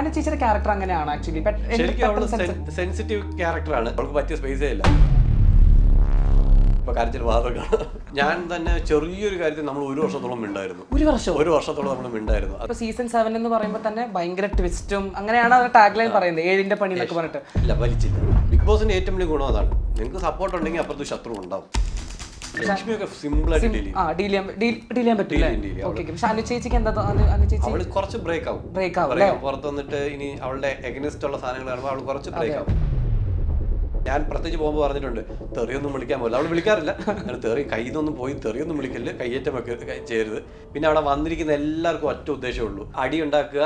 അനു ചേച്ചിയുടെ ക്യാരക്ടർ അങ്ങനെയാണ് actually. Sensitive ക്യാരക്ടറാണ്, അവൾക്ക് പറ്റിയ സ്പേസേ ഇല്ല. കാര്യത്തിൽ വാദമാണ്. ഞാൻ തന്നെ ചെറിയൊരു കാര്യത്തിൽ നമ്മൾ ഒരു വർഷത്തോളം മിണ്ടായിരുന്നു. ഒരു വർഷത്തോളം നമ്മൾ മിണ്ടായിരുന്നു. അപ്പൊ സീസൺ 7 എന്ന് പറയുമ്പോൾ തന്നെ ഭയങ്കര ട്വിസ്റ്റും അങ്ങനെയാണ് അവർ ടാഗ് ലൈൻ പറയുന്നത്, 7ന്റെ പണി എന്നൊക്കെ പറഞ്ഞിട്ട്. ഇല്ല, വലിച്ചില്ല. ബിഗ് ബോസിന്റെ ഏറ്റവും വലിയ ഗുണം അതാണ്, നിങ്ങൾക്ക് സപ്പോർട്ട് ഉണ്ടെങ്കിൽ അപ്പുറത്ത് ശത്രു ഉണ്ടാവും. ലക്ഷ്മിയൊക്കെ സിമ്പിൾ ആയിട്ട് ഡീൽ ചെയ്യാൻ പറ്റില്ല. പക്ഷെ അനു ചേച്ചിക്ക് എന്താ, അനു ചേച്ചി അവള് കുറച്ച് ബ്രേക്ക് ആവും. പുറത്ത് വന്നിട്ട് ഇനി അവളുടെ എഗനിസ്റ്റ് ഉള്ള സാധനങ്ങൾ കാണുമ്പോൾ അവൾ കുറച്ച് ബ്രേക്ക് ആവും. ഞാൻ പ്രത്യേകിച്ച് പോകുമ്പോൾ പറഞ്ഞിട്ടുണ്ട്, തെറിയൊന്നും വിളിക്കാൻ പോകില്ല. അവൾ വിളിക്കാറില്ല. തെറി കയ്യിൽ നിന്നൊന്നും പോയി തെറിയൊന്നും വിളിക്കല്, കയ്യേറ്റം ചെയ്യരുത്. പിന്നെ അവിടെ വന്നിരിക്കുന്ന എല്ലാവർക്കും ഒറ്റ ഉദ്ദേശമുള്ളൂ, അടി ഉണ്ടാക്കുക,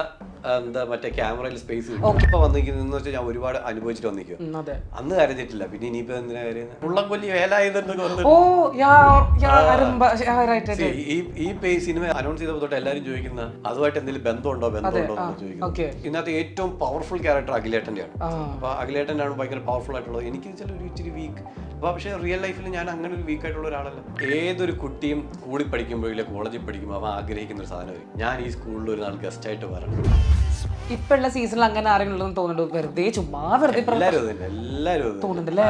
എന്താ മറ്റേ ക്യാമറയിൽ സ്പേസ്. ഇപ്പൊ വന്നിരിക്കുന്നതെന്ന് വെച്ചാൽ ഞാൻ ഒരുപാട് അനുഭവിച്ചിട്ട് വന്നിരിക്കുക. അന്ന് കരഞ്ഞിട്ടില്ല, പിന്നെ ഇനിയിപ്പോ എന്തിനാ കരയുന്നത്? ഉള്ളംകൊല്ലി വേലായുധെന്നൊക്കെ ഈ സിനിമ അനൗൺസ് ചെയ്തപ്പോൾ തൊട്ട് എല്ലാവരും ചോദിക്കുന്ന അതുമായിട്ട് എന്തെങ്കിലും ബന്ധമുണ്ടോ എന്ന് ചോദിക്കുന്നത്. ഇതിനകത്ത് ഏറ്റവും പവർഫുൾ ക്യാരക്ടർ അഖിലേട്ടൻ്റെയാണ്. അപ്പൊ അഖിലേട്ടനാണ് ഭയങ്കര പവർഫുൾ ആയിട്ടുള്ളത്. എനിക്ക് വെച്ചാൽ ഒരു ഇച്ചിരി വീക്ക്. അപ്പോൾ പക്ഷേ റിയൽ ലൈഫിൽ ഞാൻ അങ്ങനെ ഒരു വീക്ക് ആയിട്ടുള്ള ഒരാളല്ല. ഏതൊരു കുട്ടിയും സ്കൂളിൽ പഠിക്കുമ്പോൾ ഇല്ല കോളേജിൽ പഠിക്കുമ്പോൾ അവൻ ആഗ്രഹിക്കുന്ന ഒരു സാധനമായി, ഞാൻ ഈ സ്കൂളിൽ ഒരു നാൾ ഗസ്റ്റായിട്ട് വരണം. ഇപ്പോഴുള്ള സീസണിൽ അങ്ങനെ ആരെങ്കിലും തോന്നുന്നുണ്ട്? വെറുതെ ചുമ്മാ വെറുതെ തോന്നുന്നുണ്ടല്ലേ?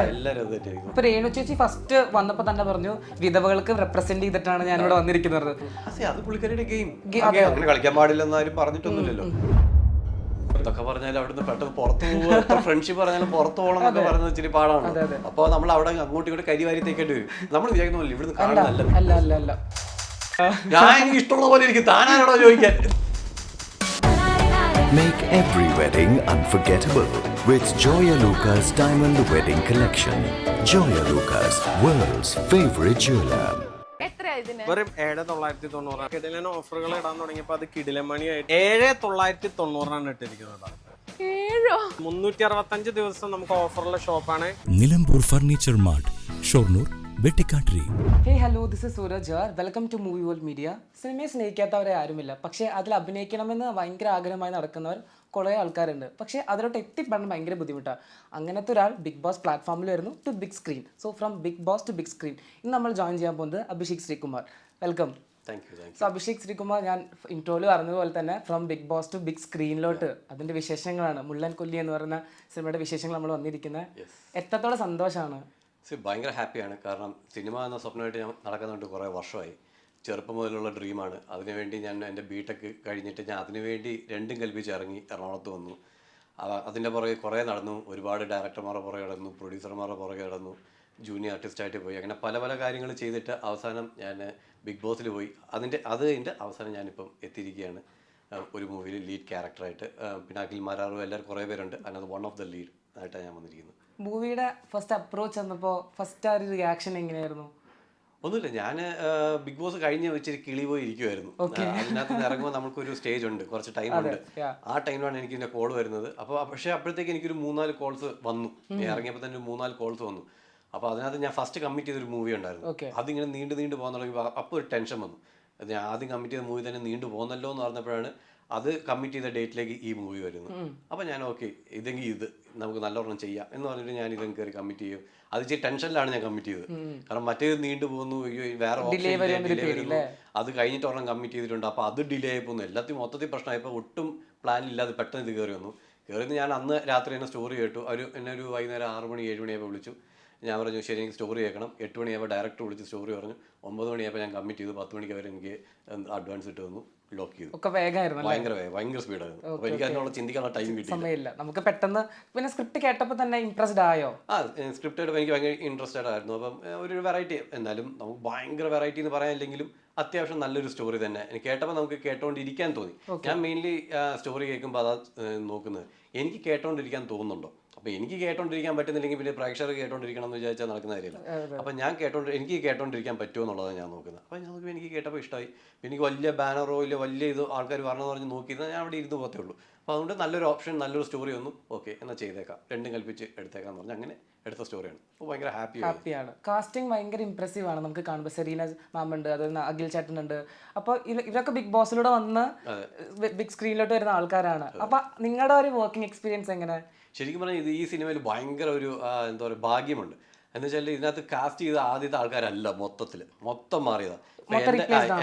ഇപ്പൊ രേണു ചേച്ചി ഫസ്റ്റ് വന്നപ്പോ തന്നെ പറഞ്ഞു വിധവകൾക്ക് റെപ്രസെന്റ് ചെയ്തിട്ടാണ് ഞാൻ ഇവിടെ വന്നിരിക്കുന്നത്. അത് പുള്ളിക്കാരുടെ ഗെയിം, അങ്ങനെ കളിക്കാൻ പാടില്ലെന്ന് ആരും പറഞ്ഞിട്ടൊന്നുമില്ലല്ലോ. ഇതൊക്കെ പറഞ്ഞാൽ അവിടുന്ന് പെട്ടെന്ന് പുറത്തു പോകുക, ഫ്രണ്ട്ഷിപ്പ് പറഞ്ഞാലും പുറത്തു പോകണം എന്നൊക്കെ പറയുന്നത് ഇച്ചിരി പാടാണ്. അപ്പൊ നമ്മൾ അവിടെ അങ്ങോട്ടും ഇങ്ങോട്ട് കരിവാരി തേക്കേണ്ടി വരും. നമ്മൾ വിചാരിക്കുന്നില്ല ഇവിടുന്ന് കാണുന്നല്ല. ഞാൻ എനിക്ക് ഇഷ്ടമുള്ള പോലെ ഇരിക്കും, താനാണോ ചോദിക്കാൻ. Make every wedding unforgettable with Joya Lucas Diamond Wedding Collection. Joya Lucas, world's favorite jeweler. വെറും 7,990 കിടിലൻ ഓഫറുകൾ ഇടാൻ തുടങ്ങിയപ്പോ അത് കിടിലമണിയായിട്ട് 7,990 ഇട്ടിരിക്കുന്നത്. 365 ദിവസം നമുക്ക് ഓഫറുള്ള ഷോപ്പാണ് Nilambur furniture mart, Shoranur, Vettikattiri. Hey hello, this is Sooraj. Welcome to movie world media. സിനിമയെ സ്നേഹിക്കാത്തവരെ ആരുമില്ല, പക്ഷേ അതിൽ അഭിനയിക്കണമെന്ന് ഭയങ്കര ആഗ്രഹമായി നടക്കുന്നവർ കുറേ ആൾക്കാരുണ്ട്. പക്ഷേ അതിലോട്ട് എത്തിപ്പെടാൻ ഭയങ്കര ബുദ്ധിമുട്ടാണ്. അങ്ങനത്തെ ഒരാൾ ബിഗ് ബോസ് പ്ലാറ്റ്ഫോമിൽ വരുന്നു, to big screen. So from Bigg Boss to big screen. ഇന്ന് നമ്മൾ ജോയിൻ ചെയ്യാൻ പോകുന്നത് അഭിഷേക് ശ്രീകുമാർ. വെൽക്കം. സോ അഭിഷേക് ശ്രീകുമാർ, ഞാൻ ഇൻട്രോയിൽ പറഞ്ഞതുപോലെ തന്നെ from Bigg Boss to big സ്ക്രീനിലോട്ട് അതിൻ്റെ വിശേഷങ്ങളാണ്, മുള്ളൻ കൊല്ലി എന്ന് പറയുന്ന സിനിമയുടെ വിശേഷങ്ങൾ നമ്മൾ വന്നിരിക്കുന്നത്. എത്രത്തോളം സന്തോഷമാണ്? ഭയങ്കര ഹാപ്പിയാണ്. കാരണം സിനിമ എന്ന സ്വപ്നമായിട്ട് ഞാൻ നടക്കുന്നുണ്ട് കുറേ വർഷമായി. ചെറുപ്പം മുതലുള്ള ഡ്രീമാണ്. അതിനുവേണ്ടി ഞാൻ എൻ്റെ ബിടെക് കഴിഞ്ഞിട്ട് ഞാൻ അതിനുവേണ്ടി രണ്ടും കൽപ്പിച്ച് ഇറങ്ങി എറണാകുളത്ത് വന്നു. അതിൻ്റെ പുറകെ കുറേ നടന്നു. ഒരുപാട് ഡയറക്ടർമാരുടെ പുറകെ നടന്നു, പ്രൊഡ്യൂസർമാരുടെ പുറകെ നടന്നു, ജൂനിയർ ആർട്ടിസ്റ്റായിട്ട് പോയി. അങ്ങനെ പല പല കാര്യങ്ങൾ ചെയ്തിട്ട് അവസാനം ഞാൻ ബിഗ് ബോസിൽ പോയി. അതിൻ്റെ അവസാനം ഞാനിപ്പം എത്തിയിരിക്കുകയാണ് ഒരു മൂവിയിൽ ലീഡ് ക്യാരക്ടറായിട്ട്. പിന്നെ അഖിൽ മാരാറും എല്ലാവരും കുറേ പേരുണ്ട്. അതിനകത്ത് വൺ ഓഫ് ദ ലീഡ് ആയിട്ടാണ് ഞാൻ വന്നിരിക്കുന്നത്. മൂവിയുടെ ഫസ്റ്റ് അപ്രോച്ച് വന്നപ്പോൾ ഫസ്റ്റ് ആ ഒരു റിയാക്ഷൻ എങ്ങനെയായിരുന്നു? ഒന്നുമില്ല, ഞാൻ ബിഗ് ബോസ് കഴിഞ്ഞ് വെച്ചിട്ട് കിളി പോയി ഇരിക്കുമായിരുന്നു. അതിനകത്ത് ഇറങ്ങുമ്പോൾ നമുക്കൊരു സ്റ്റേജ് ഉണ്ട്, കുറച്ച് ടൈം ഉണ്ട്. ആ ടൈമിലാണ് എനിക്ക് ഇതിൻ്റെ കോൾ വരുന്നത്. അപ്പോൾ പക്ഷേ അപ്പോഴത്തേക്ക് എനിക്കൊരു 3-4 കോൾസ് വന്നു. ഇറങ്ങിയപ്പോൾ തന്നെ 3-4 കോൾസ് വന്നു. അപ്പോൾ അതിനകത്ത് ഞാൻ ഫസ്റ്റ് കമ്മിറ്റ് ചെയ്തൊരു മൂവി ഉണ്ടായിരുന്നു. അതിങ്ങനെ നീണ്ടു പോകാൻ തുടങ്ങിയപ്പോൾ അപ്പോൾ ഒരു ടെൻഷൻ വന്നു. ഞാൻ ആദ്യം കമ്മിറ്റ് ചെയ്ത മൂവി തന്നെ നീണ്ടു പോകുന്നല്ലോ എന്ന് പറഞ്ഞപ്പോഴാണ് അത് കമ്മിറ്റ് ചെയ്ത ഡേറ്റിലേക്ക് ഈ മൂവി വരുന്നു. അപ്പോൾ ഞാൻ ഓക്കെ, ഇതെങ്കിൽ ഇത് നമുക്ക് നല്ലവണ്ണം ചെയ്യാം എന്ന് പറഞ്ഞിട്ട് ഞാൻ ഇതും കയറി കമ്മിറ്റ് ചെയ്യും. അത് ഇച്ചിരി ടെൻഷനിലാണ് ഞാൻ കമ്മിറ്റ് ചെയ്തത്. കാരണം മറ്റേത് നീണ്ടു പോകുന്നു, വേറെ ഓപ്ഷൻ വരുന്നു, അത് കഴിഞ്ഞിട്ട് ഒരെണ്ണം കമ്മിറ്റ് ചെയ്തിട്ടുണ്ട്. അപ്പോൾ അത് ഡിലേ ആയി പോകുന്നു, എല്ലാത്തിനും മൊത്തത്തിൽ പ്രശ്നമായപ്പോൾ ഒട്ടും പ്ലാൻ ഇല്ലാതെ പെട്ടെന്ന് ഇത് കയറി വന്നു. കയറി ഞാൻ അന്ന് രാത്രി തന്നെ സ്റ്റോറി കേട്ടു. എന്നെ ഒരു വൈകുന്നേരം 6 മണി 7 മണിയായപ്പോൾ വിളിച്ചു. ഞാൻ പറഞ്ഞു ശരി എനിക്ക് സ്റ്റോറി കേൾക്കണം. 8 മണിയായപ്പോൾ ഡയറക്ടർ വിളിച്ച് സ്റ്റോറി പറഞ്ഞു. 9 മണിയായപ്പോൾ ഞാൻ കമ്മിറ്റ് ചെയ്തു. 10 മണിക്ക് അവർ എനിക്ക് അഡ്വാൻസ് ഇട്ട് തന്നു, ലോക്ക് ചെയ്തു. ഭയങ്കര സ്പീഡായിരുന്നു. അപ്പോൾ എനിക്ക് അതിനുള്ള ചിന്തിക്കാനുള്ള ടൈം കിട്ടിയില്ല. നമുക്ക് പെട്ടെന്ന് പിന്നെ സ്ക്രിപ്റ്റ് കേട്ടപ്പോൾ തന്നെ ഇംപ്രസ്ഡ് ആയോ? സ്ക്രിപ്റ്റ് ആയിട്ട് എനിക്ക് ഭയങ്കര ഇൻട്രസ്റ്റഡ് ആയിരുന്നു. അപ്പം ഒരു വെറൈറ്റി, എന്നാലും നമുക്ക് ഭയങ്കര വെറൈറ്റി എന്ന് പറയാനില്ലെങ്കിലും അത്യാവശ്യം നല്ലൊരു സ്റ്റോറി തന്നെ. എനിക്ക് കേട്ടപ്പോൾ നമുക്ക് കേട്ടോണ്ടിരിക്കാൻ തോന്നി. ഞാൻ മെയിൻലി സ്റ്റോറി കേൾക്കുമ്പോൾ അതാ നോക്കുന്നത്, എനിക്ക് കേട്ടോണ്ടിരിക്കാൻ തോന്നുന്നുണ്ടോ. അപ്പോൾ എനിക്ക് കേട്ടോണ്ടിരിക്കാൻ പറ്റുന്നില്ലെങ്കിൽ പിന്നെ പ്രേക്ഷകർ കേട്ടോണ്ടിരിക്കണം എന്ന് വിചാരിച്ചാൽ നടക്കുന്ന കാര്യമില്ല. അപ്പം എനിക്ക് കേട്ടോണ്ടിരിക്കാൻ പറ്റുമോ എന്നുള്ളതാണ് ഞാൻ നോക്കുന്നത്. അപ്പോൾ ഞാൻ നോക്കുമ്പോൾ എനിക്ക് കേട്ടപ്പോൾ ഇഷ്ടമായി. എനിക്ക് വലിയ ബാനറോ ഇല്ല വലിയ ഇത് ആൾക്കാർ വരണമെന്ന് പറഞ്ഞ് നോക്കിയിരുന്നാൽ ഞാൻ അവിടെ ഇരുന്ന് പോകത്തേ ഉള്ളൂ. അപ്പോൾ അതുകൊണ്ട് നല്ലൊരു ഓപ്ഷൻ, നല്ലൊരു സ്റ്റോറി ഒന്നും ഓക്കെ എന്നാൽ ചെയ്തേക്കാം, രണ്ടും കൽപ്പിച്ച് എടുത്തേക്കാന്ന് പറഞ്ഞാൽ അങ്ങനെ എടുത്ത സ്റ്റോറിയാണ്. അപ്പോൾ ഭയങ്കര ഹാപ്പിയാണ്. കാസ്റ്റിംഗ് ഭയങ്കര ഇംപ്രസീവ് ആണ് നമുക്ക് കാണുമ്പോൾ. സെറീന മാം ഉണ്ട്, അത് അഖിൽ ചേട്ടനുണ്ട്. അപ്പോൾ ഇവരൊക്കെ ബിഗ് ബോസിലൂടെ വന്ന് ബിഗ് സ്ക്രീനിലോട്ട് വരുന്ന ആൾക്കാരാണ്. അപ്പോൾ നിങ്ങളുടെ ഒരു വർക്കിംഗ് എക്സ്പീരിയൻസ് എങ്ങനെ? ശരിക്കും പറഞ്ഞാൽ ഈ സിനിമയിൽ ഭയങ്കര ഒരു എന്താ പറയുക ഭാഗ്യമുണ്ട്. എന്ന് വെച്ചാൽ ഇതിനകത്ത് കാസ്റ്റ് ചെയ്ത ആദ്യത്തെ ആൾക്കാരല്ല, മൊത്തം മാറിയതാണ്.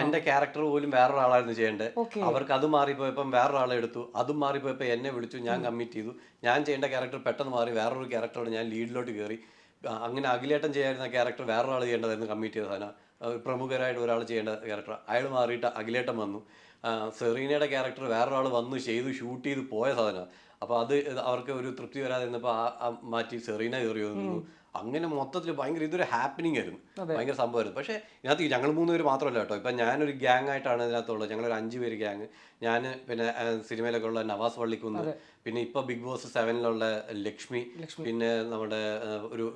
എന്റെ ക്യാരക്ടർ പോലും വേറൊരാളായിരുന്നു ചെയ്യേണ്ടത്. അവർക്ക് അത് മാറിപ്പോയപ്പം വേറൊരാളെ എടുത്തു, അതും മാറിപ്പോയപ്പോൾ എന്നെ വിളിച്ചു, ഞാൻ കമ്മിറ്റ് ചെയ്തു. ഞാൻ ചെയ്യേണ്ട ക്യാരക്ടർ പെട്ടെന്ന് മാറി, വേറൊരു ക്യാരക്ടറോട് ഞാൻ ലീഡിലോട്ട് കയറി. അങ്ങനെ അഖിലേട്ടൻ ചെയ്യായിരുന്ന ക്യാരക്ടർ വേറൊരാൾ ചെയ്യേണ്ടതായിരുന്നു, കമ്മിറ്റ് ചെയ്ത സാധനം. പ്രമുഖരായിട്ട് ഒരാൾ ചെയ്യേണ്ട ക്യാരക്ടർ അയാൾ മാറിയിട്ട് അഖിലേട്ടൻ വന്നു. സെറീനയുടെ ക്യാരക്ടർ വേറൊരാൾ വന്ന് ചെയ്തു, ഷൂട്ട് ചെയ്ത് പോയ സാധനമാണ്. അപ്പോൾ അത് അവർക്ക് ഒരു തൃപ്തി വരാതെ നിന്നപ്പോൾ മാറ്റി സെറീന കയറി വന്നു. അങ്ങനെ മൊത്തത്തിൽ ഭയങ്കര ഇതൊരു ഹാപ്പനിങ് ആയിരുന്നു, ഭയങ്കര സംഭവമായിരുന്നു. പക്ഷേ ഇതിനകത്ത് ഞങ്ങൾ 3 പേര് മാത്രമല്ല കേട്ടോ. ഇപ്പം ഞാനൊരു ഗ്യാങ് ആയിട്ടാണ് ഇതിനകത്തുള്ളത്. ഞങ്ങളൊരു 5 പേര് ഗ്യാങ്. ഞാൻ, പിന്നെ സിനിമയിലൊക്കെ ഉള്ള നവാസ് വള്ളിക്കുന്ന്, പിന്നെ ഇപ്പോൾ ബിഗ് ബോസ് 7 ലക്ഷ്മി, പിന്നെ നമ്മുടെ ഒരു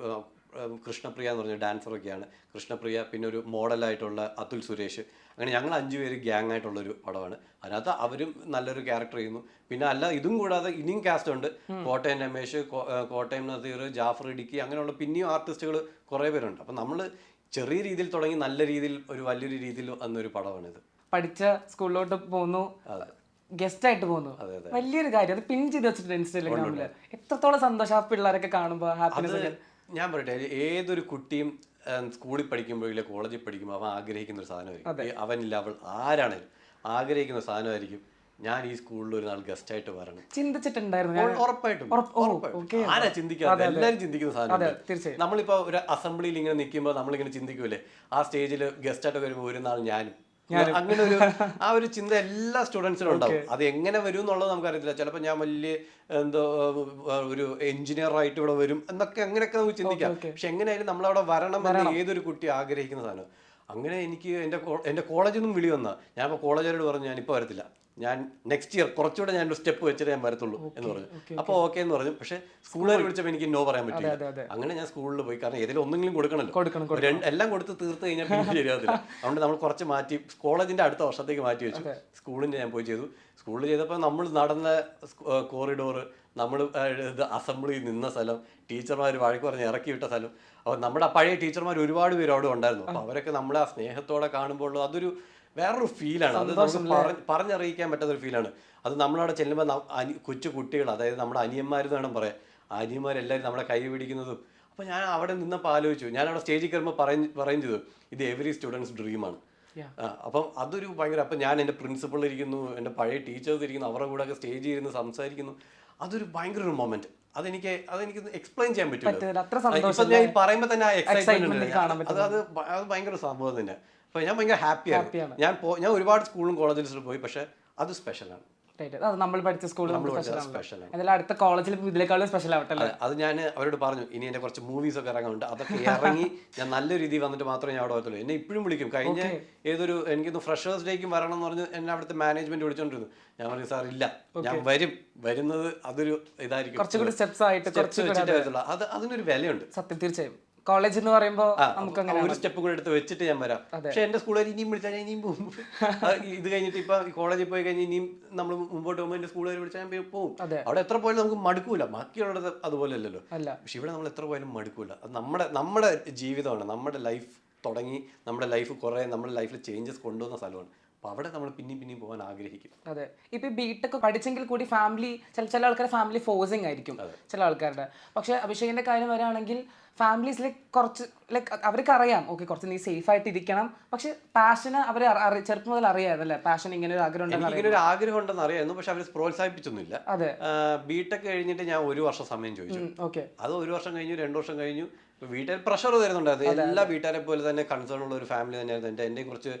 കൃഷ്ണപ്രിയ എന്ന് പറഞ്ഞ ഡാൻസറൊക്കെയാണ് കൃഷ്ണപ്രിയ, പിന്നെ ഒരു മോഡലായിട്ടുള്ള അതുൽ സുരേഷ്. അങ്ങനെ ഞങ്ങൾ 5 പേര് ഗ്യാങ് ആയിട്ടുള്ളൊരു പടമാണ്. അതിനകത്ത് അവരും നല്ലൊരു ക്യാരക്ടർ ചെയ്യുന്നു. പിന്നെ അല്ല, ഇതും കൂടാതെ ഇനിയും കാസ്റ്റ് ഉണ്ട്. കോട്ടയം രമേശ്, കോട്ടയം നസീർ, ജാഫർ ഇടുക്കി, അങ്ങനെയുള്ള പിന്നെയും ആർട്ടിസ്റ്റുകൾ കുറേ പേരുണ്ട്. അപ്പം നമ്മൾ ചെറിയ രീതിയിൽ തുടങ്ങി നല്ല രീതിയിൽ ഒരു വലിയൊരു രീതിയിൽ വന്നൊരു പടമാണിത്. പഠിച്ച സ്കൂളിലോട്ട് പോകുന്നു, ഗസ്റ്റ് ആയിട്ട് പോകുന്നു, വലിയൊരു കാര്യം. അത് പിൻ ചെയ്ത് വെച്ചിട്ടുണ്ട് ഇൻസ്റ്റാഗ്രാമില്. എത്രത്തോളം സന്തോഷം ആ പിള്ളേരൊക്കെ കാണുമ്പോൾ, ഹാപ്പിനെസ്. ഞാൻ പറയട്ടെ, ഏതൊരു കുട്ടിയും സ്കൂളിൽ പഠിക്കുമ്പോൾ ഇല്ല കോളേജിൽ പഠിക്കുമ്പോൾ അവൻ ആഗ്രഹിക്കുന്ന ഒരു സാധനമായിരിക്കും. അവനില്ല അവൾ ആരാണേലും ആഗ്രഹിക്കുന്ന സാധനമായിരിക്കും, ഞാൻ ഈ സ്കൂളിൽ ഒരു നാൾ ഗസ്റ്റ് ആയിട്ട് വരണം. ചിന്തിച്ചിട്ടുണ്ടായിരുന്നു ഉറപ്പായിട്ടും. ആരാ ചിന്തിക്കാതെ? എല്ലാവരും ചിന്തിക്കുന്ന സാധനം. നമ്മളിപ്പോ ഒരു അസംബ്ലിയിൽ ഇങ്ങനെ നിൽക്കുമ്പോൾ നമ്മളിങ്ങനെ ചിന്തിക്കൂലേ, ആ സ്റ്റേജിൽ ഗസ്റ്റ് ആയിട്ട് വരുമ്പോൾ ഒരു നാൾ ഞാനും. അങ്ങനെ ഒരു ആ ഒരു ചിന്ത എല്ലാ സ്റ്റുഡൻസിനും ഉണ്ടാവും. അത് എങ്ങനെ വരും എന്നുള്ളത് നമുക്കറിയത്തില്ല. ചിലപ്പോൾ ഞാൻ വലിയ എന്തോ ഒരു എഞ്ചിനീയർ ആയിട്ട് ഇവിടെ വരും എന്നൊക്കെ, അങ്ങനെയൊക്കെ നമുക്ക് ചിന്തിക്കാം. പക്ഷെ എങ്ങനെയായാലും നമ്മളവിടെ വരണം എന്ന് ഏതൊരു കുട്ടി ആഗ്രഹിക്കുന്ന സാധനം. അങ്ങനെ എനിക്ക് എൻ്റെ കോളേജിൽ നിന്നും വിളി വന്നാൽ ഞാൻ ഇപ്പോൾ കോളേജുകാരോട് പറഞ്ഞു, ഞാനിപ്പോൾ വരത്തില്ല, ഞാൻ നെക്സ്റ്റ് ഇയർ കുറച്ചുകൂടെ ഞാനൊരു സ്റ്റെപ്പ് വെച്ചിട്ട് ഞാൻ വരത്തുള്ളൂ എന്ന് പറഞ്ഞു. അപ്പോൾ ഓക്കെ എന്ന് പറഞ്ഞു. പക്ഷേ സ്കൂളുകാർ വിളിച്ചപ്പോൾ എനിക്ക് നോ പറയാൻ പറ്റില്ല. അങ്ങനെ ഞാൻ സ്കൂളിൽ പോയി. കാരണം ഏതെങ്കിലും ഒന്നെങ്കിലും കൊടുക്കണമല്ലോ. എല്ലാം കൊടുത്ത് തീർത്ത് കഴിഞ്ഞാൽ പിന്നെ ശരിയാകത്തില്ല. അതുകൊണ്ട് നമ്മൾ കുറച്ച് മാറ്റി കോളേജിൻ്റെ അടുത്ത വർഷത്തേക്ക് മാറ്റി വെച്ചു. സ്കൂളിൻ്റെ ഞാൻ പോയി ചെയ്തു. സ്കൂളിൽ ചെയ്തപ്പോൾ നമ്മൾ നടന്ന കോറിഡോറ്, നമ്മൾ അസംബ്ലിയിൽ നിന്ന സ്ഥലം, ടീച്ചർമാർ വഴക്ക് പറഞ്ഞ് ഇറക്കി വിട്ട സ്ഥലം, അപ്പോൾ നമ്മുടെ പഴയ ടീച്ചർമാർ ഒരുപാട് പേര് അവിടെ ഉണ്ടായിരുന്നു. അപ്പോൾ അവരൊക്കെ നമ്മളെ ആ സ്നേഹത്തോടെ കാണുമ്പോൾ അതൊരു വേറൊരു ഫീലാണ്. അത് നമുക്ക് പറഞ്ഞറിയിക്കാൻ പറ്റാത്തൊരു ഫീലാണ്. അത് നമ്മളവിടെ ചെല്ലുമ്പോൾ കൊച്ചു കുട്ടികൾ, അതായത് നമ്മുടെ അനിയന്മാരെന്ന് വേണം പറയാം, അനിയന്മാരെല്ലാവരും നമ്മളെ കൈ പിടിക്കുന്നതും. അപ്പോൾ ഞാൻ അവിടെ നിന്നപ്പോൾ ആലോചിച്ചു, ഞാൻ അവിടെ സ്റ്റേജിൽ കയറുമ്പോൾ പറയും ചെയ്തു, ഇത് എവറി സ്റ്റുഡൻസ് ഡ്രീമാണ്. അപ്പം അതൊരു ഭയങ്കര. അപ്പം ഞാൻ എൻ്റെ പ്രിൻസിപ്പൾ ഇരിക്കുന്നു, എൻ്റെ പഴയ ടീച്ചേഴ്സ് ഇരിക്കുന്നു, അവരുടെ കൂടെ ഒക്കെ സ്റ്റേജിൽ ഇരുന്ന് സംസാരിക്കുന്നു. അതൊരു ഭയങ്കര ഒരു മൊമെന്റ്. അതെനിക്ക് എക്സ്പ്ലെയിൻ ചെയ്യാൻ പറ്റില്ല. ഇപ്പം ഞാൻ പറയുമ്പോൾ തന്നെ ആ എക്സൈറ്റ്മെന്റ് അത് ഭയങ്കര സംഭവം തന്നെ. അപ്പോൾ ഞാൻ ഭയങ്കര ഹാപ്പിയാണ്. ഞാൻ ഒരുപാട് സ്കൂളും കോളേജിലും പോയി, പക്ഷെ അത് സ്പെഷ്യലാണ്. നമ്മൾ പഠിച്ച സ്കൂളിൽ അടുത്ത കോളേജിൽ ഇതിനേക്കാളും സ്പെഷ്യൽ ആവട്ടെ. അത് ഞാൻ അവരോട് പറഞ്ഞു, ഇനി എൻ്റെ കുറച്ച് മൂവീസ് ഒക്കെ ഇറങ്ങുന്നുണ്ട്, അതൊക്കെ ഇറങ്ങി ഞാൻ നല്ല രീതിയിൽ വന്നിട്ട് മാത്രമേ ഞാൻ അവിടെ വരത്തുള്ളൂ. എന്നെ ഇപ്പോഴും വിളിക്കും. കഴിഞ്ഞ ഏതൊരു എനിക്കൊന്ന് ഫ്രഷേഴ്സ് ഡേക്കും വരണം എന്ന് പറഞ്ഞ് എന്നെ അവിടുത്തെ മാനേജ്മെന്റ് വിളിച്ചോണ്ടിരുന്നു. ഞാൻ പറഞ്ഞു, സാർ ഇല്ല, ഞാൻ വരുന്നത് അതൊരു ഇതായിരിക്കും, കുറച്ചുകൂടി സ്റ്റെപ്സ് ആയിട്ട് വെച്ചിട്ടേ വരത്തുള്ളൂ. അതിനൊരു വിലയുണ്ട്. സത്യം, തീർച്ചയായും. കോളേജ് എന്ന് പറയുമ്പോൾ ഒരു സ്റ്റെപ്പ് കൂടെ എടുത്ത് വെച്ചിട്ട് ഞാൻ വരാം. പക്ഷെ എന്റെ സ്കൂളുകാർ ഇനിയും വിളിച്ചാൽ ഞാൻ ഇനിയും പോകും. ഇത് കഴിഞ്ഞിട്ട് ഇപ്പൊ കോളേജിൽ പോയി കഴിഞ്ഞ് ഇനിയും നമ്മൾ മുമ്പോട്ട് പോകുമ്പോൾ എന്റെ സ്കൂളുകാർ വിളിച്ചാൽ ഞാൻ പോകും. അവിടെ എത്ര പോയാലും നമുക്ക് മടുക്കൂല. ബാക്കിയുള്ളത് അതുപോലെ അല്ലല്ലോ. പക്ഷെ ഇവിടെ നമ്മൾ എത്ര പോയാലും മടുക്കൂല. അത് നമ്മുടെ ജീവിതമാണ്. നമ്മുടെ ലൈഫ് തുടങ്ങി, നമ്മുടെ ലൈഫ് കുറെ നമ്മുടെ ലൈഫിൽ ചേഞ്ചസ് കൊണ്ടുവന്ന സ്ഥലമാണ്. അപ്പൊ അവിടെ നമ്മൾ പിന്നെയും പോകാൻ ആഗ്രഹിക്കും. അതെ, ഇപ്പൊ ബിടെക് പഠിച്ചെങ്കിൽ കൂടി ഫാമിലി, ചില ആൾക്കാരുടെ ഫാമിലി ഫോഴ്സിങ് ആയിരിക്കും ചില ആൾക്കാരുടെ. പക്ഷെ അഭിഷേകിന്റെ കാര്യം വരികയാണെങ്കിൽ ഫാമിലീസിൽ കുറച്ച് അവർക്ക് അറിയാം, ഓക്കെ കുറച്ച് നീ സേഫ് ആയിട്ട് ഇരിക്കണം. പക്ഷെ പാഷന് അവർ ചെറുപ്പം മുതൽ അറിയാമല്ലേ, പാഷൻ ഇങ്ങനെ ഒരു ആഗ്രഹം ഉണ്ടെന്ന് അറിയായിരുന്നു. പക്ഷെ അവർ പ്രോത്സാഹിപ്പിച്ചൊന്നുമില്ല. അതെ, ബിടെക് കഴിഞ്ഞിട്ട് ഞാൻ 1 വർഷം സമയം ചോദിച്ചു. അത് 1 വർഷം കഴിഞ്ഞു, 2 വർഷം കഴിഞ്ഞു. വീട്ടിൽ പ്രഷർ വരുന്നുണ്ടായിരുന്നു. എല്ലാ വീട്ടുകാരെ പോലെ തന്നെ കൺസേൺ ഉള്ള ഒരു ഫാമിലി തന്നെയായിരുന്നു എൻ്റെ കുറച്ച്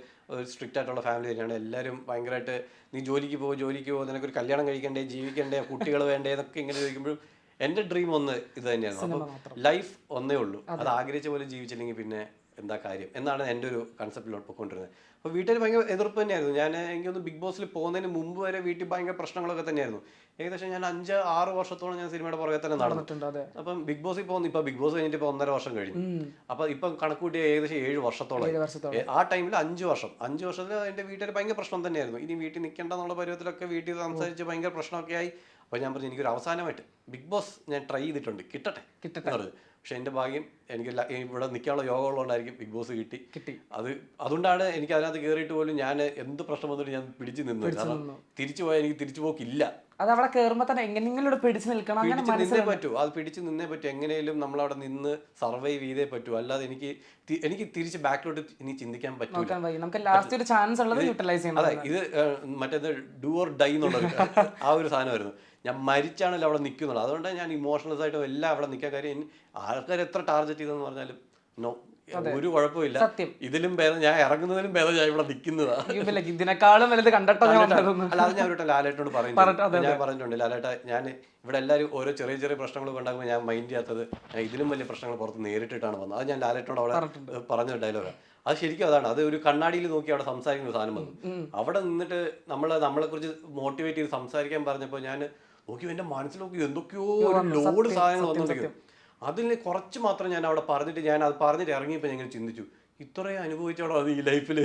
സ്ട്രിക്റ്റ് ആയിട്ടുള്ള ഫാമിലി തന്നെയാണ്. എല്ലാവരും ഭയങ്കരമായിട്ട് നീ ജോലിക്ക് പോകും, നിനക്കൊരു കല്യാണം കഴിക്കണ്ടേ, ജീവിക്കണ്ടേ, കുട്ടികൾ വേണ്ടേ എന്നൊക്കെ ഇങ്ങനെ ചോദിക്കുമ്പോഴും എൻ്റെ ഡ്രീം ഒന്ന് ഇത് തന്നെയായിരുന്നു. അപ്പം ലൈഫ് ഒന്നേ ഉള്ളൂ, അത് ആഗ്രഹിച്ച പോലെ ജീവിച്ചില്ലെങ്കിൽ പിന്നെ എന്താ കാര്യം എന്നാണ് എൻ്റെ ഒരു കൺസെപ്റ്റിലോട്ട് പോയിക്കൊണ്ടിരുന്നത്. അപ്പോൾ വീട്ടിൽ ഭയങ്കര എതിർപ്പ് തന്നെയായിരുന്നു. എനിക്കൊന്ന് ബിഗ് ബോസിൽ പോകുന്നതിന് മുമ്പ് വരെ വീട്ടിൽ ഭയങ്കര പ്രശ്നങ്ങളൊക്കെ തന്നെയായിരുന്നു. ഏകദേശം ഞാൻ 5-6 വർഷത്തോളം ഞാൻ സിനിമയുടെ പുറകെ തന്നെ നടന്നിട്ടുണ്ട്. അപ്പം ബിഗ് ബോസിൽ പോകുന്നു. ഇപ്പൊ ബിഗ് ബോസ് കഴിഞ്ഞിട്ട് 1.5 വർഷം കഴിഞ്ഞു. അപ്പൊ ഇപ്പം കണക്കൂട്ടി ഏകദേശം 7 വർഷത്തോളം. ആ ടൈമിൽ 5 വർഷത്തിൽ എന്റെ വീട്ടിൽ ഭയങ്കര പ്രശ്നം തന്നെയായിരുന്നു. ഇനി വീട്ടിൽ നിൽക്കേണ്ട എന്നുള്ള പരുവത്തിലൊക്കെ വീട്ടിൽ സംസാരിച്ച് ഭയങ്കര പ്രശ്നമൊക്കെ ആയി. അപ്പോൾ ഞാൻ പറഞ്ഞു, എനിക്കൊരു അവസാനമായിട്ട് ബിഗ് ബോസ് ഞാൻ ട്രൈ ചെയ്തിട്ടുണ്ട്, കിട്ടട്ടെ. പക്ഷെ എൻ്റെ ഭാഗ്യം എനിക്ക് ഇവിടെ നിൽക്കാനുള്ള യോഗം ഉള്ളതുകൊണ്ടായിരിക്കും ബിഗ് ബോസ് കിട്ടി. അതുകൊണ്ടാണ് എനിക്ക് അതിനകത്ത് കയറിയിട്ട് പോലും ഞാൻ എന്ത് പ്രശ്നം വന്നിട്ട് ഞാൻ പിടിച്ചു നിന്നത്. കാരണം തിരിച്ചു പോയാൽ എനിക്ക് തിരിച്ചു പോക്കില്ല. അത് അവിടെ കയറുമ്പോൾ തന്നെ എങ്ങനെയെങ്കിലും പിടിച്ചു നിൽക്കണം, അങ്ങനെ നിന്നേ പറ്റൂ. അത് പിടിച്ചു നിന്നേ പറ്റൂ. എങ്ങനെയും നമ്മൾ അവിടെ നിന്ന് സർവൈവ് ചെയ്തേ പറ്റൂ. അല്ലാതെ എനിക്ക് തിരിച്ച് ബാക്കിലോട്ട് ഇനി ചിന്തിക്കാൻ പറ്റൂല. നമുക്ക് ലാസ്റ്റ് ഒരു ചാൻസ് ഉള്ളത് യൂട്ടിലൈസ് ചെയ്യണം. അതെ, ഇത് മറ്റേത് ഡു ഓർ ഡൈ എന്നുള്ളത് ആ ഒരു സാധനമായിരുന്നു. ഞാൻ മരിച്ചാണല്ലോ അവിടെ നിൽക്കുന്നുള്ളൂ. അതുകൊണ്ടാണ് ഞാൻ ഇമോഷണൽസ് ആയിട്ടും എല്ലാം അവിടെ നിൽക്കാൻ കാര്യം. ആൾക്കാർ എത്ര ടാർഗറ്റ് ചെയ്തെന്ന് പറഞ്ഞാലും ഒരു കുഴപ്പമില്ല. ഇതിലും ഭേദം ഞാൻ ഇറങ്ങുന്നതിലും ഭേദം ഞാൻ ഇവിടെ നിൽക്കുന്നതാണ്. ഇതിനേക്കാളും വലുത് കണ്ടിട്ടോ. അല്ലാതെ ഞാൻ ഒരു ലാലേട്ടോട് ഞാൻ പറഞ്ഞിട്ടുണ്ട്, ലാലേട്ട ഞാൻ ഇവിടെ എല്ലാവരും ഓരോ ചെറിയ ചെറിയ പ്രശ്നങ്ങൾ ഉണ്ടാകുമ്പോൾ ഞാൻ മൈൻഡ് ചെയ്യാത്തത് ഇതിലും വലിയ പ്രശ്നങ്ങൾ പുറത്ത് നേരിട്ടിട്ടാണ് വന്നത്. അത് ഞാൻ ലാലേട്ടോട് അവിടെ പറഞ്ഞ ഡയലോഗാണ്. അത് ശരിക്കും അതാണ്. അത് ഒരു കണ്ണാടിയിൽ നോക്കി അവിടെ സംസാരിക്കുന്ന ഒരു സാധനം വന്നു. അവിടെ നിന്നിട്ട് നമ്മളെ കുറിച്ച് മോട്ടിവേറ്റ് ചെയ്ത് സംസാരിക്കാൻ പറഞ്ഞപ്പോൾ ഞാൻ നോക്കി, എൻ്റെ മനസ്സിൽ നോക്കി എന്തൊക്കെയോ ഒരു ലോഡ് സാധനങ്ങൾ വന്നുകൊണ്ടിരിക്കും. അതിൽ കുറച്ച് മാത്രം ഞാൻ അവിടെ പറഞ്ഞിട്ട് അത് പറഞ്ഞിട്ട് ഇറങ്ങിയപ്പോൾ ഞാൻ ചിന്തിച്ചു, ഇത്രയും അനുഭവിച്ചോളോ അത് ഈ ലൈഫിൽ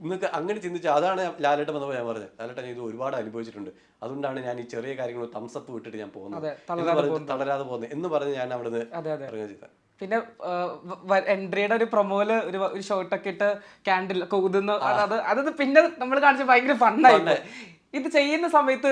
ഇന്നൊക്കെ അങ്ങനെ ചിന്തിച്ചു. അതാണ് ലാലേട്ടൻ വന്നപ്പോൾ ഞാൻ പറഞ്ഞത്, ലാലേട്ടൻ ഞാൻ ഇത് ഒരുപാട് അനുഭവിച്ചിട്ടുണ്ട്. അതുകൊണ്ടാണ് ഞാൻ ഈ ചെറിയ കാര്യങ്ങൾ തംസപ്പ് വിട്ടിട്ട് ഞാൻ പോകുന്നത്, തളരാതെ പോകുന്നത് എന്ന് പറഞ്ഞ് ഞാൻ അവിടെ നിന്ന് ഇറങ്ങുക ചെയ്തത്. പിന്നെ എൻട്രിയുടെ ഒരു പ്രൊമോയില് ഒരു ഷോട്ടൊക്കെ ഇട്ട് ക്യാൻഡിൽ ഊതുന്ന അത് പിന്നെ നമ്മൾ കാണിച്ച ഭയങ്കര ഫണ്ണായിരുന്നു. ഇത് ചെയ്യുന്ന സമയത്ത്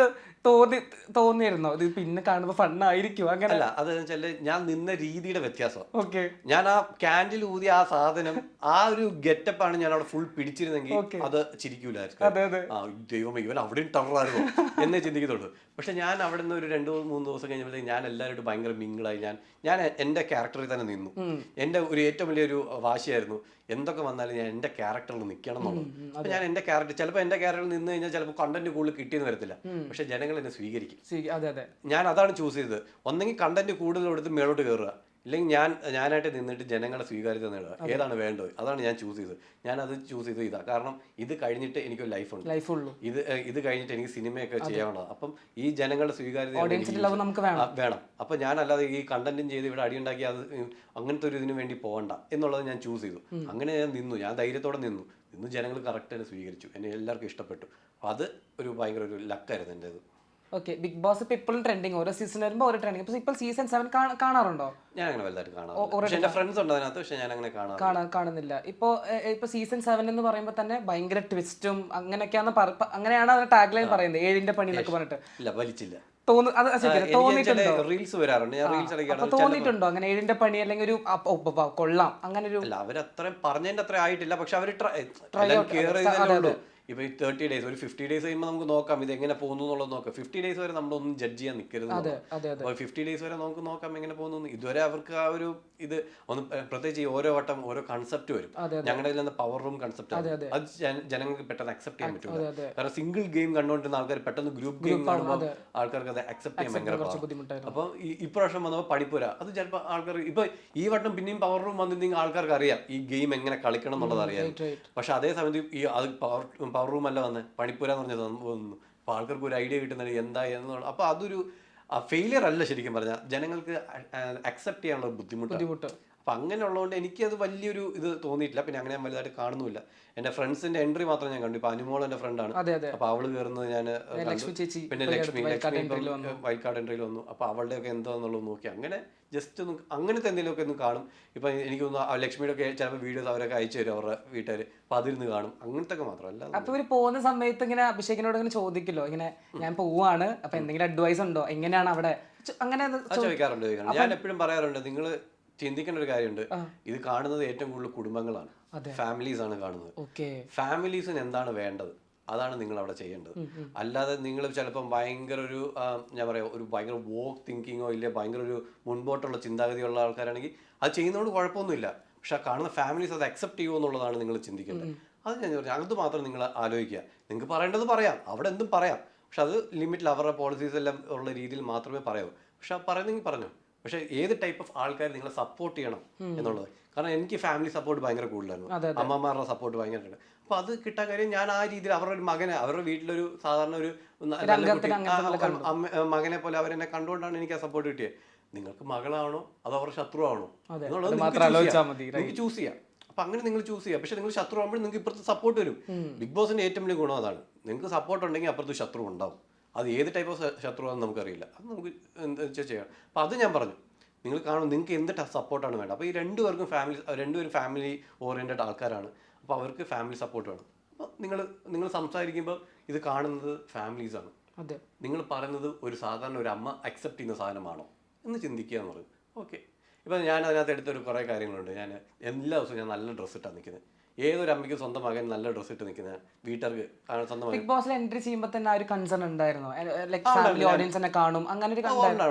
തോന്നിയിരുന്നോ ഇത് പിന്നെ കാണുമ്പോ ഫണ്ണായിരിക്കും? അങ്ങനല്ല, അത് വെച്ചാല് ഞാൻ നിന്ന രീതിയുടെ വ്യത്യാസം. ഓക്കെ, ഞാൻ ആ ക്യാൻഡിൽ ഊതിയ ആ സാധനം, ആ ഒരു ഗെറ്റപ്പ് ആണ് ഞാൻ അവിടെ ഫുൾ പിടിച്ചിരുന്നെങ്കിൽ അത് ചിരിക്കൂലായിരുന്നു. ദൈവം ഇവൻ അവിടെയും ടറായിരുന്നു എന്നേ ചിന്തിക്കത്തുള്ളൂ. പക്ഷെ ഞാൻ അവിടെ നിന്ന് ഒരു 2-3 ദിവസം കഴിഞ്ഞപ്പോഴത്തേക്ക് ഞാൻ എല്ലാവരോടും ഭയങ്കര മിങ്കിളായി. ഞാൻ എൻ്റെ ക്യാരക്ടറിൽ തന്നെ നിന്നു. എൻ്റെ ഒരു ഏറ്റവും വലിയൊരു വാശിയായിരുന്നു, എന്തൊക്കെ വന്നാലും ഞാൻ എൻ്റെ ക്യാരക്ടറിൽ നിൽക്കണം എന്നുള്ളത്. അപ്പൊ ഞാൻ എൻ്റെ ക്യാരക്ടർ ചിലപ്പോൾ എൻ്റെ ക്യാരക്ടറിൽ നിന്ന് കഴിഞ്ഞാൽ ചിലപ്പോൾ കണ്ടന്റ് കൂടുതൽ കിട്ടിയെന്ന് വരത്തില്ല, പക്ഷെ ജനങ്ങൾ എന്നെ സ്വീകരിക്കും. ഞാൻ അതാണ് ചൂസ് ചെയ്തത്. ഒന്നെങ്കിൽ കണ്ടന്റ് കൂടുതൽ എടുത്ത് മേളോട്ട് കയറുക, ഇല്ലെങ്കിൽ ഞാനായിട്ട് നിന്നിട്ട് ജനങ്ങളെ സ്വീകാര്യത നേടുക. ഏതാണ് വേണ്ടത് അതാണ് ഞാൻ ചൂസ് ചെയ്തത്. ഞാനത് ചൂസ് ചെയ്തത് ഇതാ. കാരണം ഇത് കഴിഞ്ഞിട്ട് എനിക്കൊരു ലൈഫുണ്ട്. ഇത് കഴിഞ്ഞിട്ട് എനിക്ക് സിനിമയൊക്കെ ചെയ്യാനുള്ളത്. അപ്പം ഈ ജനങ്ങളുടെ സ്വീകാര്യത വേണം. അപ്പം ഞാനല്ലാതെ ഈ കണ്ടന്റും ചെയ്ത് ഇവിടെ അടിയുണ്ടാക്കി അത് അങ്ങനത്തെ ഒരു ഇതിനു വേണ്ടി പോകണ്ട എന്നുള്ളത് ഞാൻ ചൂസ് ചെയ്തു. അങ്ങനെ ഞാൻ നിന്നു. ഞാൻ ധൈര്യത്തോടെ നിന്നു. ജനങ്ങൾ കറക്റ്റ് തന്നെ സ്വീകരിച്ചു. എന്നെ എല്ലാവർക്കും ഇഷ്ടപ്പെട്ടു. അപ്പം അത് ഒരു ഭയങ്കര ഒരു ലക്കായിരുന്നു എൻ്റെത്. ഓക്കെ, ബിഗ് ബോസ് ഇപ്പൊ ഇപ്പോഴും ട്രെൻഡിങ്, ഓരോ സീസൺ വരുമ്പോൾ ഓരോ ട്രെൻഡിങ്. ഇപ്പൊ സീസൺ 7 കാണാറുണ്ടോ? ഞാൻ അങ്ങനെ വലുതായിട്ട് കാണാറില്ല. എന്റെ ഫ്രണ്ട്സ് ഉണ്ട് അതിനകത്ത്, പക്ഷെ ഞാൻ അങ്ങനെ കാണുന്നില്ല. ഇപ്പൊ സീസൺ 7 എന്ന് പറയുമ്പോൾ തന്നെ ഭയങ്കര ട്വിസ്റ്റും അങ്ങനെയാണ് അതിന്റെ ടാഗ് ലൈൻ പറയുന്നത്, 7ന്റെ പണി എന്നൊക്കെ പറഞ്ഞിട്ട്. ഇല്ല, വലിച്ചില്ല. റീൽസ് വരാറുണ്ട്. തോന്നിയിട്ടുണ്ടോ അങ്ങനെ 7ന്റെ പണി അല്ലെങ്കിൽ ഒരു കൊള്ളാം അങ്ങനെ ഒരു? അല്ല, അവരത്രയും പറഞ്ഞതിന്റെ അത്ര ആയിട്ടില്ല, പക്ഷെ അവര് ഇപ്പൊ ഈ 30 days ഒരു 50 days കഴിയുമ്പോൾ നമുക്ക് നോക്കാം ഇത് എങ്ങനെ പോകുന്നു എന്നുള്ളത് നോക്കാം. 50 days വരെ നമ്മളൊന്നും ജഡ്ജ് ചെയ്യാൻ നിൽക്കരുത്. 50 days വരെ നമുക്ക് നോക്കാം എങ്ങനെ പോകുന്നു. ഇതുവരെ അവർക്ക് ആ ഒരു ഇത് ഒന്ന്, പ്രത്യേകിച്ച് ഈ ഓരോ വട്ടം ഓരോ കൺസെപ്റ്റ് വരും. ഞങ്ങളുടെ ഇതിൽ പവർ റൂം കൺസെപ്റ്റ് അത് ജനങ്ങൾക്ക് പെട്ടെന്ന് അക്സെപ്റ്റ് ചെയ്യാൻ പറ്റില്ല. കാരണം സിംഗിൾ ഗെയിം കണ്ടുകൊണ്ടിരുന്ന ആൾക്കാർ പെട്ടെന്ന് ഗ്രൂപ്പ് ഗെയിം കാണുമ്പോൾ ആൾക്കാർക്ക് അത് അക്സെപ്റ്റ് ചെയ്യാൻ ഭയങ്കര ബുദ്ധിമുട്ടാണ്. അപ്പൊ ഇപ്രാവശ്യം വന്നപ്പോൾ പഠിപ്പുര അത് ചിലപ്പോൾ ആൾക്കാർ ഇപ്പൊ ഈ വട്ടം പിന്നെയും പവർ റൂം വന്നിരുന്നെങ്കിൽ ആൾക്കാർക്ക് അറിയാം ഈ ഗെയിം എങ്ങനെ കളിക്കണം എന്നുള്ളത് അറിയാം. പക്ഷെ അതേ സമയത്ത് ഈ അത് പവർ റൂം അല്ല വന്ന് പണിപ്പുര എന്ന് പറഞ്ഞത് വന്നു. അപ്പൊ ആൾക്കാർക്ക് ഒരു ഐഡിയ കിട്ടുന്നത് എന്താ എന്നുള്ള. അപ്പൊ അതൊരു ഫെയിലിയർ അല്ല ശരിക്കും പറഞ്ഞാൽ, ജനങ്ങൾക്ക് അക്സെപ്റ്റ് ചെയ്യാനുള്ള ബുദ്ധിമുട്ട്. അപ്പൊ അങ്ങനെ ഉള്ളതുകൊണ്ട് എനിക്കത് വലിയൊരു ഇത് തോന്നിയിട്ടില്ല. പിന്നെ അങ്ങനെ ഞാൻ വലുതായിട്ട് കാണുന്നില്ല. എന്റെ ഫ്രണ്ട്സിന്റെ എൻട്രി മാത്രം ഞാൻ കണ്ടു. ഇപ്പൊ അനുമോൾ എന്റെ ഫ്രണ്ടാണ്. അപ്പൊ അവള് കയറുന്നത് ഞാൻ, പിന്നെ ലക്ഷ്മി വൈൽഡ് കാർഡ് എൻട്രിയിൽ വന്നു. അപ്പൊ അവളുടെ ഒക്കെ എന്താന്നുള്ളത് നോക്കി അങ്ങനെ ജസ്റ്റ് ഒന്ന് അങ്ങനത്തെ എന്തെങ്കിലുമൊക്കെ ഒന്ന് കാണും. ഇപ്പൊ എനിക്കൊന്ന് ലക്ഷ്മിയുടെ ഒക്കെ ചിലപ്പോൾ വീഡിയോസ് അവരൊക്കെ അയച്ചു തരും അവരുടെ വീട്ടുകാർ. അപ്പൊ അതിരുന്ന് കാണും. അങ്ങനത്തെ ഒക്കെ മാത്രമല്ല. അപ്പൊ ഇവര് പോകുന്ന സമയത്ത് ഇങ്ങനെ അഭിഷേകിനോട് ഇങ്ങനെ ചോദിക്കല്ലോ, ഇങ്ങനെ ഞാൻ പോവാണ്, അപ്പൊ എന്തെങ്കിലും അഡ്വൈസ് ഉണ്ടോ, എങ്ങനെയാണ് അവിടെ അങ്ങനെ ചോദിക്കാറുണ്ട്. ഞാൻ എപ്പോഴും പറയാറുണ്ട്, നിങ്ങൾ ചിന്തിക്കേണ്ട ഒരു കാര്യമുണ്ട്. ഇത് കാണുന്നത് ഏറ്റവും കൂടുതൽ കുടുംബങ്ങളാണ്, ഫാമിലീസ് ആണ് കാണുന്നത്. ഫാമിലീസിന് എന്താണ് വേണ്ടത് അതാണ് നിങ്ങൾ അവിടെ ചെയ്യേണ്ടത്. അല്ലാതെ നിങ്ങൾ ചിലപ്പം ഭയങ്കര ഒരു ഞാൻ പറയാം ഒരു ഭയങ്കര വോക്ക് തിങ്കിങ്ങോ ഇല്ല ഭയങ്കര ഒരു മുൻപോട്ടുള്ള ചിന്താഗതിയുള്ള ആൾക്കാരാണെങ്കിൽ അത് ചെയ്യുന്നതുകൊണ്ട് കുഴപ്പമൊന്നുമില്ല. പക്ഷെ ആ കാണുന്ന ഫാമിലീസ് അത് അക്സെപ്റ്റ് ചെയ്യുമോ എന്നുള്ളതാണ് നിങ്ങൾ ചിന്തിക്കേണ്ടത്. അത് ഞാൻ പറഞ്ഞു, അത് മാത്രം നിങ്ങൾ ആലോചിക്കുക. നിങ്ങൾക്ക് പറയേണ്ടത് പറയാം, അവിടെ എന്തും പറയാം. പക്ഷെ അത് ലിമിറ്റിൽ അവരുടെ പോളിസീസ് എല്ലാം ഉള്ള രീതിയിൽ മാത്രമേ പറയാവൂ. പക്ഷെ ആ പറയുന്നെങ്കിൽ പറഞ്ഞു. പക്ഷെ ഏത് ടൈപ്പ് ഓഫ് ആൾക്കാർ നിങ്ങളെ സപ്പോർട്ട് ചെയ്യണം എന്നുള്ളത്. കാരണം എനിക്ക് ഫാമിലി സപ്പോർട്ട് ഭയങ്കര കൂടുതലായിരുന്നു, അമ്മമാരുടെ സപ്പോർട്ട് ഭയങ്കരമായിട്ട്. അപ്പൊ അത് കിട്ടാൻ കാര്യം ഞാൻ ആ രീതിയിൽ അവരുടെ ഒരു മകനെ, അവരുടെ വീട്ടിലൊരു സാധാരണ ഒരു മകനെ പോലെ അവരെന്നെ കണ്ടുകൊണ്ടാണ് എനിക്ക് ആ സപ്പോർട്ട് കിട്ടിയത്. നിങ്ങൾക്ക് മകളാണോ അതോ അവരുടെ ശത്രുവാണോ എന്നുള്ളത് നിങ്ങൾക്ക് ചൂസ് ചെയ്യാം. അപ്പൊ അങ്ങനെ നിങ്ങൾ ചൂസ് ചെയ്യാം. പക്ഷെ നിങ്ങൾ ശത്രു ആകുമ്പോൾ നിങ്ങൾക്ക് ഇപ്പുറത്ത് സപ്പോർട്ട് വരും. ബിഗ് ബോസിന്റെ ഏറ്റവും വലിയ ഗുണം അതാണ്, നിങ്ങൾക്ക് സപ്പോർട്ട് ഉണ്ടെങ്കിൽ അപ്പുറത്ത് ശത്രു ഉണ്ടാവും. അത് ഏത് ടൈപ്പ് ഓഫ് ശത്രുവാണെന്ന് നമുക്കറിയില്ല, അത് നമുക്ക് എന്താ ചെയ്യാം. അപ്പം അത് ഞാൻ പറഞ്ഞു, നിങ്ങൾ കാണും, നിങ്ങൾക്ക് എന്ത് സപ്പോർട്ടാണ് വേണ്ടത്. അപ്പോൾ ഈ രണ്ടുപേരും ഫാമിലി ഓറിയൻറ്റഡ് ആൾക്കാരാണ്. അപ്പോൾ അവർക്ക് ഫാമിലി സപ്പോർട്ട് വേണം. അപ്പോൾ നിങ്ങൾ സംസാരിക്കുമ്പോൾ ഇത് കാണുന്നത് ഫാമിലീസാണ്. അതെ, നിങ്ങൾ പറയുന്നത് ഒരു സാധാരണ ഒരു അമ്മ അക്സെപ്റ്റ് ചെയ്യുന്ന സാധനമാണോ എന്ന് ചിന്തിക്കുക എന്ന് പറയും. ഓക്കെ, ഇപ്പം ഞാൻ അതിനകത്ത് എടുത്തൊരു കുറേ കാര്യങ്ങളുണ്ട്. ഞാൻ എല്ലാ ദിവസവും ഞാൻ നല്ല ഡ്രസ്സ് ഇട്ടാണ് നിൽക്കുന്നത്. ഏതൊരു അമ്മയ്ക്ക് സ്വന്തം മകൻ നല്ല ഡ്രസ്സ് ഇട്ട് നിൽക്കുന്ന വീട്ടുകാർക്ക് സ്വന്തം മകൻ ബിഗ് ബോസിൽ എൻട്രി ചെയ്യുമ്പോൾ തന്നെ ആ ഒരു കൺസേൺ ഉണ്ടായിരുന്നു, ലൈക് ഫാമിലി ഓഡിയൻസ് തന്നെ കാണും, അങ്ങനെ ഒരു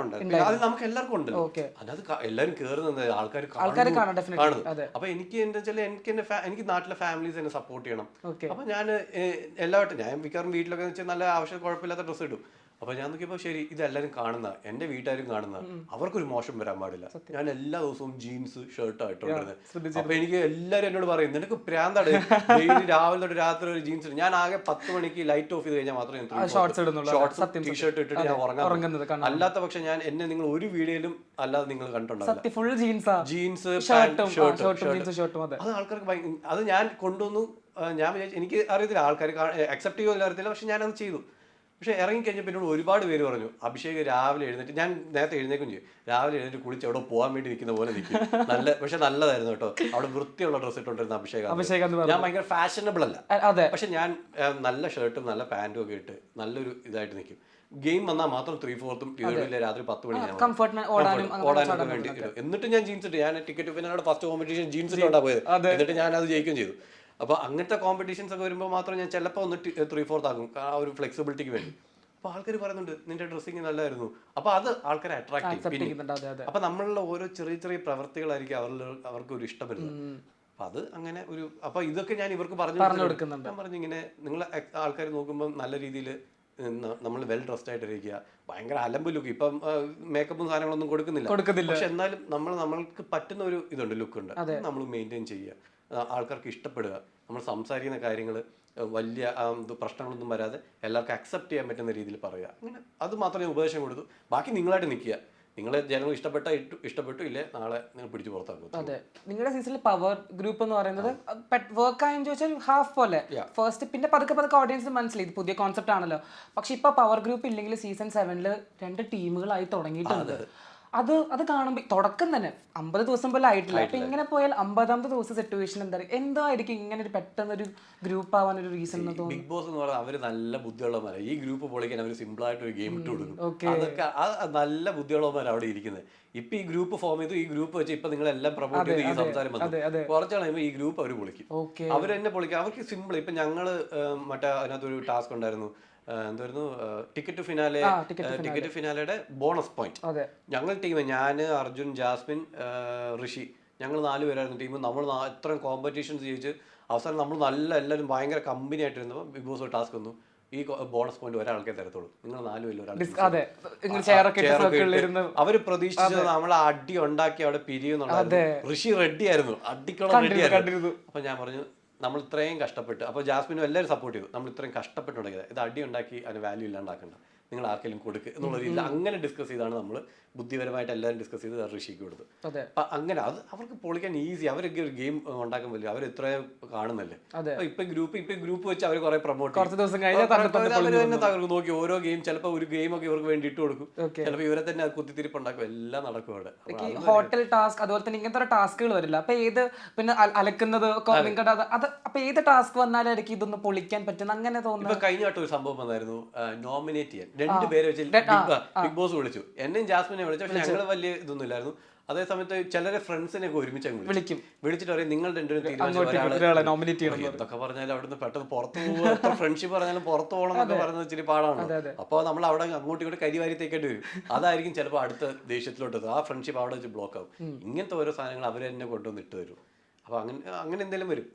അത് നമുക്ക് എല്ലാവർക്കും ഉണ്ടല്ലോ. അതിനകത്ത് എല്ലാവരും കയറുന്നത് ആൾക്കാർ കാണും definitely. കാണുന്നത്. അപ്പൊ എനിക്ക് എന്താ വെച്ചാൽ എനിക്ക് നാട്ടിലെ ഫാമിലീസ് എന്നെ സപ്പോർട്ട് ചെയ്യണം. അപ്പൊ ഞാൻ എല്ലാവട്ടും ഞാൻ മിക്കവാറും വീട്ടിലൊക്കെ വെച്ചാൽ നല്ല ആവശ്യം കുഴപ്പമില്ലാത്ത ഡ്രസ്സ് ഇടും. അപ്പൊ ഞാൻ നോക്കിയപ്പോൾ ശരി, ഇതെല്ലാവരും കാണുന്ന, എന്റെ വീട്ടുകാരും കാണുന്ന, അവർക്കൊരു മോശം വരാൻ പാടില്ല. ഞാൻ എല്ലാ ദിവസവും ജീൻസ് ഷർട്ട് ആയിട്ടുണ്ടായിരുന്നത്. അപ്പൊ എനിക്ക് എല്ലാവരും എന്നോട് പറയും, നിനക്ക് പ്രാന്താണ്, ഡെയിലി രാവിലെ തൊട്ട് രാത്രി ഒരു ജീൻസ്. ഞാൻ ആകെ 10 മണിക്ക് ലൈറ്റ് ഓഫ് ചെയ്ത് കഴിഞ്ഞാൽ മാത്രമേ ഷോർട്സ് ടീഷർട്ട് ഇട്ടിട്ട് ഞാൻ ഉറങ്ങുന്നത്. അല്ലാത്ത പക്ഷെ നിങ്ങൾ ഒരു വീഡിയോയിലും അല്ലാതെ നിങ്ങൾ കണ്ടിട്ടുണ്ടാവില്ല. ജീൻസ് അത് ആൾക്കാർക്ക് അത് ഞാൻ കൊണ്ടുവന്നു. ഞാൻ വിചാരിച്ചു, എനിക്ക് അറിയത്തില്ല ആൾക്കാർ അക്സെപ്റ്റ് ചെയ്യുമോ അറിയത്തില്ല, പക്ഷെ ഞാനത് ചെയ്തു. പക്ഷെ ഇറങ്ങിക്കഴിഞ്ഞപ്പോൾ എന്നോട് ഒരുപാട് പേര് പറഞ്ഞു, അഭിഷേക് രാവിലെ എഴുന്നേറ്റ്, ഞാൻ നേരത്തെ എഴുന്നേക്കും ചെയ്യും, രാവിലെ എഴുന്നേറ്റ് കുളിച്ച് അവിടെ പോകാൻ വേണ്ടി നിൽക്കുന്ന പോലെ നിൽക്കും. പക്ഷെ നല്ലതായിരുന്നു കേട്ടോ, അവിടെ വൃത്തിയുള്ള ഡ്രസ്സ് ഇട്ടുകൊണ്ടിരുന്ന അഭിഷേക്. ഞാൻ ഭയങ്കര ഫാഷനബിൾ അല്ല, പക്ഷെ ഞാൻ നല്ല ഷർട്ടും നല്ല പാന്റും ഒക്കെ ഇട്ട് നല്ലൊരു ഇതായിട്ട് നിൽക്കും. ഗെയിം വന്നാൽ മാത്രം 3/4 ഇല്ല, രാത്രി 10 മണി ഞാൻ ഓടാനൊക്കെ വേണ്ടി. എന്നിട്ട് ഞാൻ ജീൻസ് ഇട്ട്, ഞാൻ ticket finale first competition jeans ഇട്ടുകൊണ്ടാണ് പോയത്. എന്നിട്ട് ഞാൻ അത് ജയിക്കുകയും ചെയ്തു. അപ്പോൾ അങ്ങനത്തെ കോമ്പറ്റീഷൻസ് ഒക്കെ വരുമ്പോൾ മാത്രം ഞാൻ ചിലപ്പോൾ ഒന്ന് 3/4 ആകും, ആ ഒരു ഫ്ലെക്സിബിലിറ്റിക്ക് വേണ്ടി. അപ്പോൾ ആൾക്കാർ പറയുന്നുണ്ട് നിന്റെ ഡ്രസ്സിങ് നല്ലതായിരുന്നു. അപ്പോൾ അത് ആൾക്കാരെ അട്രാക്ട് ചെയ്യും. അപ്പോൾ നമ്മളുടെ ഓരോ ചെറിയ ചെറിയ പ്രവർത്തികളായിരിക്കും അവർക്ക് ഒരു ഇഷ്ടം വരുന്നത്. അപ്പം അത് അങ്ങനെ ഒരു, അപ്പോൾ ഇതൊക്കെ ഞാൻ ഇവർക്ക് പറഞ്ഞു കൊടുക്കുന്നുണ്ട്. ഞാൻ പറഞ്ഞു, ഇങ്ങനെ നിങ്ങൾ ആൾക്കാർ നോക്കുമ്പോൾ നല്ല രീതിയിൽ നമ്മൾ വെൽ ഡ്രസ്ഡ് ആയിട്ടിരിക്കുക, ഭയങ്കര അലമ്പ് ലുക്ക്. ഇപ്പം മേക്കപ്പും സാധനങ്ങളൊന്നും കൊടുക്കുന്നില്ല, പക്ഷെ എന്നാലും നമ്മൾക്ക് പറ്റുന്ന ഒരു ഇതുണ്ട്, ലുക്കുണ്ട്, നമ്മൾ മെയിൻറ്റെയിൻ ചെയ്യുക, ആൾക്കാർക്ക് ഇഷ്ടപ്പെടുക, നമ്മൾ സംസാരിക്കുന്ന കാര്യങ്ങൾ വലിയ പ്രശ്നങ്ങളൊന്നും വരാതെ എല്ലാവർക്കും അക്സെപ്റ്റ് ചെയ്യാൻ പറ്റുന്ന രീതിയിൽ പറയുക. അങ്ങനെ അത് മാത്രമേ ഞാൻ ഉപദേശം കൊടുത്തു. ബാക്കി നിങ്ങളായിട്ട് നിൽക്കുക. നിങ്ങളെ ജനങ്ങൾ ഇഷ്ടപ്പെട്ടു ഇല്ലേ, നാളെ നിങ്ങൾ പിടിച്ചു പുറത്താക്കും. അതെ, നിങ്ങളുടെ സീസണിൽ പവർ ഗ്രൂപ്പ് എന്ന് പറയുന്നത് വർക്ക് ആയെന്ന് ചോദിച്ചാൽ ഹാഫ് പോലെ ഫസ്റ്റ്, പിന്നെ പതുക്കെ ഓഡിയൻസിന് മനസ്സിലായി ഇത് പുതിയ കോൺസെപ്റ്റ് ആണല്ലോ. പക്ഷെ ഇപ്പൊ പവർ ഗ്രൂപ്പ് ഇല്ലെങ്കിൽ സീസൺ 7 2 ടീമുകളായി തുടങ്ങിയിട്ടുണ്ട്. അത് കാണുമ്പോൾ തുടക്കം തന്നെ 50 ദിവസം പോലെ ആയിട്ടില്ല. അപ്പൊ ഇങ്ങനെ പോയാൽ 50ാമത്തെ ദിവസം സിറ്റുവേഷൻ എന്തായിരിക്കും ഇങ്ങനെ ഒരു പെട്ടെന്നൊരു ഗ്രൂപ്പ് ആവാൻ ഒരു റീസൺ? ബിഗ് ബോസ് എന്ന് പറഞ്ഞാൽ അവര് നല്ല ബുദ്ധിയുള്ളവന്മാരാണ്. ഈ ഗ്രൂപ്പ് പൊളിക്കാൻ അവർ സിമ്പിൾ ആയിട്ട് ഒരു ഗെയിം ഇട്ട് കൊടുക്കും. അതൊക്കെ നല്ല ബുദ്ധിയുള്ളവന്മാരാണ് അവിടെ ഇരിക്കുന്നത്. ഇപ്പൊ ഈ ഗ്രൂപ്പ് ഫോം ചെയ്തു, ഈ ഗ്രൂപ്പ് വെച്ച് ഇപ്പൊ നിങ്ങളെല്ലാം പ്രൊമോട്ട് ചെയ്ത് ഈ സംസാരം വന്നു, കുറച്ചാണ് ഈ ഗ്രൂപ്പ് അവർ പൊളിക്കും. അവർ തന്നെ പൊളിക്കും. അവർക്ക് സിമ്പിൾ. ഇപ്പൊ ഞങ്ങള് മറ്റേ അതിനകത്തൊരു ടാസ്ക് ഉണ്ടായിരുന്നു, എന്തായിരുന്നു, ടിക്കറ്റ് ഫിനാലയുടെ ബോണസ് പോയിന്റ്. ഞങ്ങൾ ടീം, ഞാൻ, അർജുൻ, ജാസ്മിൻ, ഋഷി, ഞങ്ങൾ 4 പേരായിരുന്നു ടീം. നമ്മൾ ഇത്രയും കോമ്പറ്റീഷൻസ് ജയിച്ച് അവസാനം നമ്മൾ എല്ലാവരും ഭയങ്കര കമ്പനി ആയിട്ടിരുന്നപ്പോൾ ബിഗ് ബോസ് ടാസ്ക് വന്നു, ഈ ബോണസ് പോയിന്റ് ഒരാൾക്കേ തരത്തുള്ളൂ, നിങ്ങൾ 4 പേരിൽ ഒരാൾ. അവര് പ്രതീക്ഷിച്ചത് നമ്മളെ അടി ഉണ്ടാക്കി അവിടെ പിരിയുന്നുണ്ടായിരുന്നു. ഋഷി റെഡി ആയിരുന്നു, അടിക്കണം റെഡി ആയിരുന്നു. അപ്പൊ ഞാൻ പറഞ്ഞു, നമ്മൾ ഇത്രയും കഷ്ടപ്പെട്ട്, അപ്പോൾ ജാസ്മിനും എല്ലാവരും സപ്പോർട്ട് ചെയ്തു, നമ്മൾ ഇത്രയും കഷ്ടപ്പെട്ടുണ്ടാക്കിയത്, ഇത് അടി ഉണ്ടാക്കി അതിന് വാല്യൂ ഇല്ലാണ്ടാക്കണ്ട, നിങ്ങൾ ആർക്കെങ്കിലും കൊടുക്കുക എന്നുള്ള രീതിയിൽ അങ്ങനെ ഡിസ്കസ് ചെയ്താണ് നമ്മൾ ബുദ്ധിപരമായിട്ട് എല്ലാവരും ഡിസ്കസ് ചെയ്ത് ഋഷിക്ക് കൊടുത്തു. അപ്പം അങ്ങനെ അത് അവർക്ക് പൊളിക്കാൻ ഈസി. അവരൊക്കെ ഒരു ഗെയിം ഉണ്ടാക്കാൻ പറ്റില്ല, അവർ ഇത്രയും കാണുന്നല്ലേ. ഇപ്പൊ ഗ്രൂപ്പ് വെച്ച് അവർ കുറെ പ്രൊമോട്ട് തന്നെ തകർക്കും. നോക്കി ഓരോ ഗെയിം, ചിലപ്പോൾ ഒരു ഗെയിം ഒക്കെ ഇവർക്ക് വേണ്ടി ഇട്ട് കൊടുക്കും, ചിലപ്പോൾ ഇവരെ തന്നെ അത് കുത്തിത്തിരിപ്പ് ഉണ്ടാക്കും, എല്ലാം നടക്കും അവിടെ. ഹോട്ടൽ ടാസ്ക് അതുപോലെ തന്നെ ഇങ്ങനത്തെ ടാസ്കുകൾ വരില്ല. അപ്പൊ ഏത് പിന്നെ അലക്കുന്നത് അത് അപ്പൊ ഏത് ടാസ്ക് വന്നാലായിരിക്കും ഇതൊന്ന് പൊളിക്കാൻ പറ്റുന്ന അങ്ങനെ തോന്നുന്നു. ഇപ്പൊ കഴിഞ്ഞ വട്ടം ഒരു സംഭവം വന്നായിരുന്നു, നോമിനേറ്റ് ചെയ്യാൻ 2 പേരെ വെച്ച് ബിഗ് ബോസ് വിളിച്ചു. എന്നെയും ജാസ്മിനെ വിളിച്ചു, പക്ഷെ ഞങ്ങൾ വലിയ ഇതൊന്നും ഇല്ലായിരുന്നു. അതേ സമയത്ത് ചിലരെ ഫ്രണ്ട്സിനെ ഒക്കെ ഒരുമിച്ച് വിളിച്ചിട്ട് പറയും, നിങ്ങൾ 2 തീരുമാനിച്ചു. എന്തൊക്കെ പറഞ്ഞാലും അവിടുന്ന് പെട്ടെന്ന് പുറത്തു പോകുക, ഫ്രണ്ട്ഷിപ്പ് പറഞ്ഞാലും പുറത്തു പോകണം എന്നൊക്കെ പറയുന്നത് ഇച്ചിരി പാടാണ്. അപ്പോൾ നമ്മൾ അവിടെ അങ്ങോട്ടും ഇങ്ങോട്ട് കരിവാരി തേക്കേണ്ടി വരും. അതായിരിക്കും ചിലപ്പോൾ അടുത്ത ദേഷ്യത്തിലോട്ട് ആ ഫ്രണ്ട്ഷിപ്പ് അവിടെ വെച്ച് ബ്ലോക്ക് ആവും. ഇങ്ങനത്തെ ഓരോ സാധനങ്ങൾ അവർ തന്നെ കൊണ്ടുവന്ന് ഇട്ട് തരും. അപ്പൊ അങ്ങനെ എന്തെങ്കിലും വരും.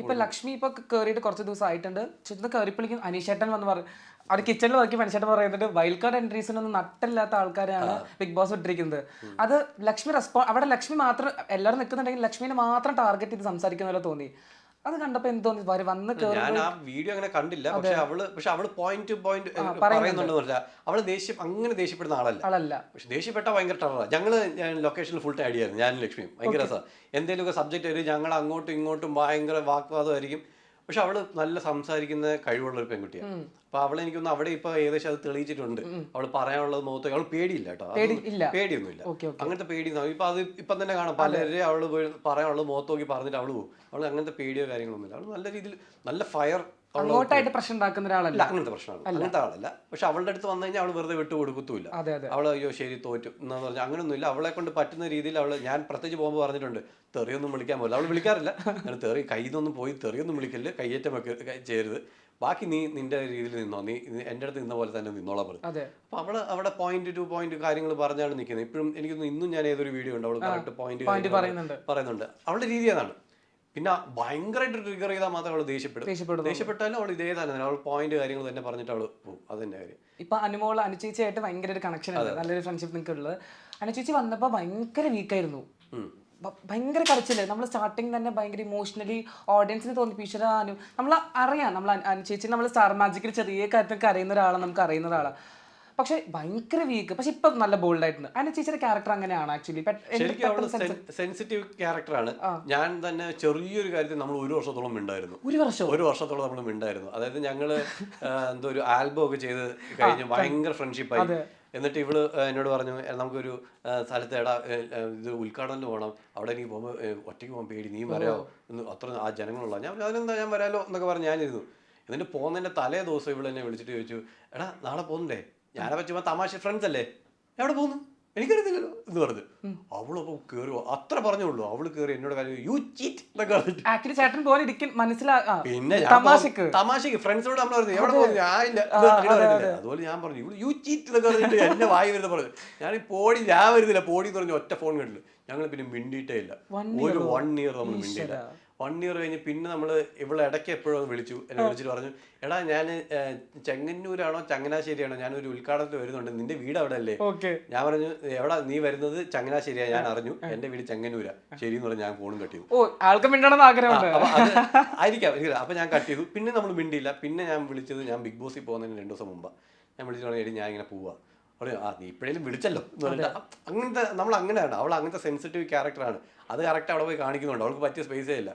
ഇപ്പൊ ലക്ഷ്മി ഇപ്പൊ കേറിയിട്ട് കുറച്ച് ദിവസം ആയിട്ടുണ്ട്. ചെന്ന് കയറിപ്പിളിക്കും അനീഷേട്ടൻ വന്ന് പറഞ്ഞു, അവർ കിച്ചണിൽ വർക്ക് അനീഷേട്ടൻ പറയുന്നുണ്ട്, വൈൽഡ് കാർഡ് എൻട്രീസിനൊന്നും നട്ടില്ലാത്ത ആൾക്കാരാണ് ബിഗ് ബോസ് ഇട്ടിരിക്കുന്നത്. അത് ലക്ഷ്മി അവിടെ ലക്ഷ്മി മാത്രം എല്ലാവരും നിൽക്കുന്നുണ്ടെങ്കിൽ ലക്ഷ്മിനെ മാത്രം ടാർഗറ്റ് ചെയ്ത് സംസാരിക്കുന്ന പോലെ തോന്നി. അത് കണ്ടപ്പോ എന്ത് തോന്നി? വന്ന് ഞാൻ ആ വീഡിയോ അങ്ങനെ കണ്ടില്ല, പക്ഷെ അവള് പോയിന്റ് ടു പോയിന്റ് പറയുന്നുണ്ടെന്ന് പറഞ്ഞാൽ അവള് അങ്ങനെ ദേഷ്യപ്പെടുന്ന ആളല്ല. പക്ഷെ ദേഷ്യപ്പെട്ട ഭയങ്കര ടെററാണ്. ഞങ്ങള് ലൊക്കേഷനിൽ ഫുൾ ടൈം അടിയായിരുന്നു, ഞാനും ലക്ഷ്മിയും. ഭയങ്കര രസമാണ്. എന്തെങ്കിലുമൊക്കെ സബ്ജക്റ്റ് വരും, ഞങ്ങൾ അങ്ങോട്ടും ഇങ്ങോട്ടും ഭയങ്കര വാഗ്വാദമായിരിക്കും. പക്ഷെ അവള് നല്ല സംസാരിക്കുന്ന കഴിവുള്ള ഒരു പെൺകുട്ടിയാണ്. അപ്പൊ അവളെ എനിക്കൊന്ന് അവിടെ ഇപ്പൊ ഏകദേശം അത് തെളിയിച്ചിട്ടുണ്ട്. അവള് പറയാനുള്ളത് മുഖത്ത് അവൾ പേടിയില്ല കേട്ടോ, പേടിയൊന്നുമില്ല. അങ്ങനത്തെ പേടി ഇപ്പൊ അത് ഇപ്പം തന്നെ കാണാം, പലരെ അവള് പറയാനുള്ളത് മുഖത്ത് നോക്കി പറഞ്ഞിട്ട് അവള് പോകും. അവള് അങ്ങനത്തെ പേടിയോ കാര്യങ്ങളൊന്നുമില്ല. അവള് നല്ല രീതിയിൽ നല്ല ഫയർ, അങ്ങോട്ടായിട്ട് പ്രശ്നം ഉണ്ടാക്കുന്ന ഒരാളല്ല, അങ്ങനത്തെ പ്രശ്നമാണ്, അങ്ങനത്തെ ആളല്ല. പക്ഷെ അവളുടെ അടുത്ത് വന്നു കഴിഞ്ഞാൽ അവള് വെറുതെ വിട്ടു കൊടുക്കത്തുമില്ല. അവള് അയ്യോ ശരി തോറ്റു എന്ന് പറഞ്ഞാൽ അങ്ങനൊന്നുമില്ല. അവളെ കൊണ്ട് പറ്റുന്ന രീതിയിൽ അവള്, ഞാൻ പ്രത്യേകിച്ച് പോകുമ്പോൾ പറഞ്ഞിട്ടുണ്ട്, തെറിയൊന്നും വിളിക്കാൻ പോകില്ല. അവള് വിളിക്കാറില്ല, അങ്ങനെ തെറി കയ്യിന്നൊന്നും പോയി തെറിയൊന്നും വിളിക്കല്, കയ്യേറ്റം ചെയ്യരുത്, ബാക്കി നീ നിന്റെ രീതിയിൽ നിന്നോ, നീ എൻ്റെ അടുത്ത് നിന്ന പോലെ തന്നെ നിന്നോളാൻ പറഞ്ഞു. അപ്പൊ അവള് അവിടെ പോയിന്റ് ടു പോയിന്റ് കാര്യങ്ങൾ പറഞ്ഞാണ് നിൽക്കുന്നത്. ഇപ്പോഴും എനിക്കൊന്നും ഇന്നും ഞാൻ ഏതൊരു വീഡിയോ ഉണ്ട് അവള് കറക്റ്റ് പോയിന്റ് പറയുന്നുണ്ട്. അവളുടെ രീതി അതാണ്. പിന്നെ ഭയങ്കരമായിട്ട് ട്രിഗർ ചെയ്താൽ മാത്രം അവള് ദേഷ്യപ്പെട്ടാലും അവൾ ഇതേ തന്നെ അവൾ പോയിന്റ് കാര്യങ്ങൾ തന്നെ പറഞ്ഞിട്ട് അവള് പോകും. അതിന്റെ കാര്യം. ഇപ്പൊ അനുമോള് അനുചേച്ചിയായിട്ട് ഭയങ്കര ഒരു കണക്ഷൻ ഉണ്ട്, നല്ലൊരു ഫ്രണ്ട്ഷിപ്പ് നിങ്ങൾക്ക് ഉള്ളത്. അനുചേച്ചി വന്നപ്പോ ഭയങ്കര വീക്കായിരുന്നു, ഭയങ്കര കരച്ചില്. നമ്മൾ സ്റ്റാർട്ടിങ് തന്നെ ഭയങ്കര ഇമോഷണലി ഓഡിയൻസിന് തോന്നിപ്പിച്ചു. നമ്മൾ അറിയാം, നമ്മൾ അനുചേച്ചി നമ്മൾ സ്റ്റാർ മാജിക്കിൽ ചെറിയ കാര്യത്തിനൊക്കെ അറിയുന്ന ഒരാളാണ്, നമുക്ക് അറിയുന്ന ഒരാളാണ്. പക്ഷെ ഭയങ്കര വീക്ക്, പക്ഷെ ഇപ്പൊ നല്ല ബോൾഡ് ആയിട്ടുണ്ട്. അനുചേച്ചിയുടെ ക്യാരക്ടർ അങ്ങനെയാണ് ആക്ച്വലി, ശരിക്കും അവള് സെൻസിറ്റീവ് ക്യാരക്ടറാണ്. ഞാൻ തന്നെ ചെറിയൊരു കാര്യത്തിൽ നമ്മൾ ഒരു വർഷത്തോളം ഉണ്ടായിരുന്നു, ഒരു വർഷത്തോളം നമ്മൾ ഉണ്ടായിരുന്നു. അതായത് ഞങ്ങള് എന്തോ ഒരു ആൽബം ഒക്കെ ചെയ്ത് കഴിഞ്ഞ് ഭയങ്കര ഫ്രണ്ട്ഷിപ്പായി. എന്നിട്ട് ഇവള് എന്നോട് പറഞ്ഞു നമുക്കൊരു സ്ഥലത്ത് ഇത് ഉദ്ഘാടനം പോകണം, അവിടെ എനിക്ക് പോകുമ്പോൾ ഒറ്റയ്ക്ക് പോകാൻ പേടി, നീ വരാമോ എന്ന്, അത്ര ആ ജനങ്ങളുള്ള. ഞാൻ അതിനെന്താ ഞാൻ വരാലോ എന്നൊക്കെ പറഞ്ഞ് ഞാനിരുന്നു. എന്നിട്ട് പോകുന്നതിൻ്റെ തലേ ദിവസം ഇവള് എന്നെ വിളിച്ചിട്ട് ചോദിച്ചു, എടാ നാളെ പോകുന്നുണ്ടേ? ഞാനെ പറ്റുമ്പോ തമാശ ഫ്രണ്ട്സ് അല്ലേ, എവിടെ പോകുന്നു എനിക്കറിയത്തില്ലല്ലോ എന്ന് പറഞ്ഞു. അവളപ്പോ കേറുവോ അത്ര പറഞ്ഞോളൂ. അവള് കേറി എന്നോട് പിന്നെ തമാശക്ക് ഫ്രണ്ട്സിനോട് നമ്മൾ പറഞ്ഞു എവിടെ പോകുന്നു അതുപോലെ ഞാൻ പറഞ്ഞു ഇവള് യു ചീറ്റ് എന്നൊക്കെ പറഞ്ഞിട്ട് എന്നെ വായി വരുന്ന പറഞ്ഞു. ഞാൻ പോടി ഞാൻ വരുന്നില്ല പോടി എന്ന് പറഞ്ഞു ഒറ്റ ഫോൺ കണ്ടില്ല. ഞങ്ങൾ പിന്നെ മിണ്ടിയിട്ടേ ഇല്ല. ഒരു 1 year നമ്മൾ മിണ്ടിയില്ല. 1 year കഴിഞ്ഞ് പിന്നെ നമ്മള് ഇവിടെ ഇടയ്ക്ക് എപ്പോഴും വിളിച്ചു, എന്നെ വിളിച്ചിട്ട് പറഞ്ഞു, എടാ ഞാൻ ചെങ്ങന്നൂരാണോ ചങ്ങനാശ്ശേരിയാണോ, ഞാനൊരു ഉദ്ഘാടനത്തിൽ വരുന്നുണ്ട്, നിന്റെ വീട് അവിടെ അല്ലേ? ഞാൻ പറഞ്ഞു എവിടെ നീ വരുന്നത്? ചങ്ങനാശ്ശേരിയാ. ഞാൻ അറിഞ്ഞു, എന്റെ വീട് ചെങ്ങന്നൂരാ. ശരി എന്ന് പറഞ്ഞു ഞാൻ ഫോണും കട്ട് ചെയ്തു. ആയിരിക്കാം. അപ്പൊ ഞാൻ കട്ട് ചെയ്തു. പിന്നെ നമ്മൾ മിണ്ടിയില്ല. പിന്നെ ഞാൻ വിളിച്ചത് ഞാൻ ബിഗ് ബോസിൽ പോകുന്നതിന് 2 ദിവസം മുമ്പാ. ഞാൻ വിളിച്ചു പറഞ്ഞു ഞാൻ ഇങ്ങനെ പോവാ. പറഞ്ഞു നീ ഇപ്പോഴേലും വിളിച്ചല്ലോ എന്ന് പറഞ്ഞിട്ട്. അങ്ങനത്തെ നമ്മൾ അങ്ങനെയാണ്. അവൾ അങ്ങനത്തെ സെൻസിറ്റീവ് ക്യാരക്ടറാണ്. അത് കറക്റ്റ് അവിടെ പോയി കാണിക്കുന്നുണ്ട്. അവൾക്ക് പറ്റിയ സ്പേസേ ഇല്ല.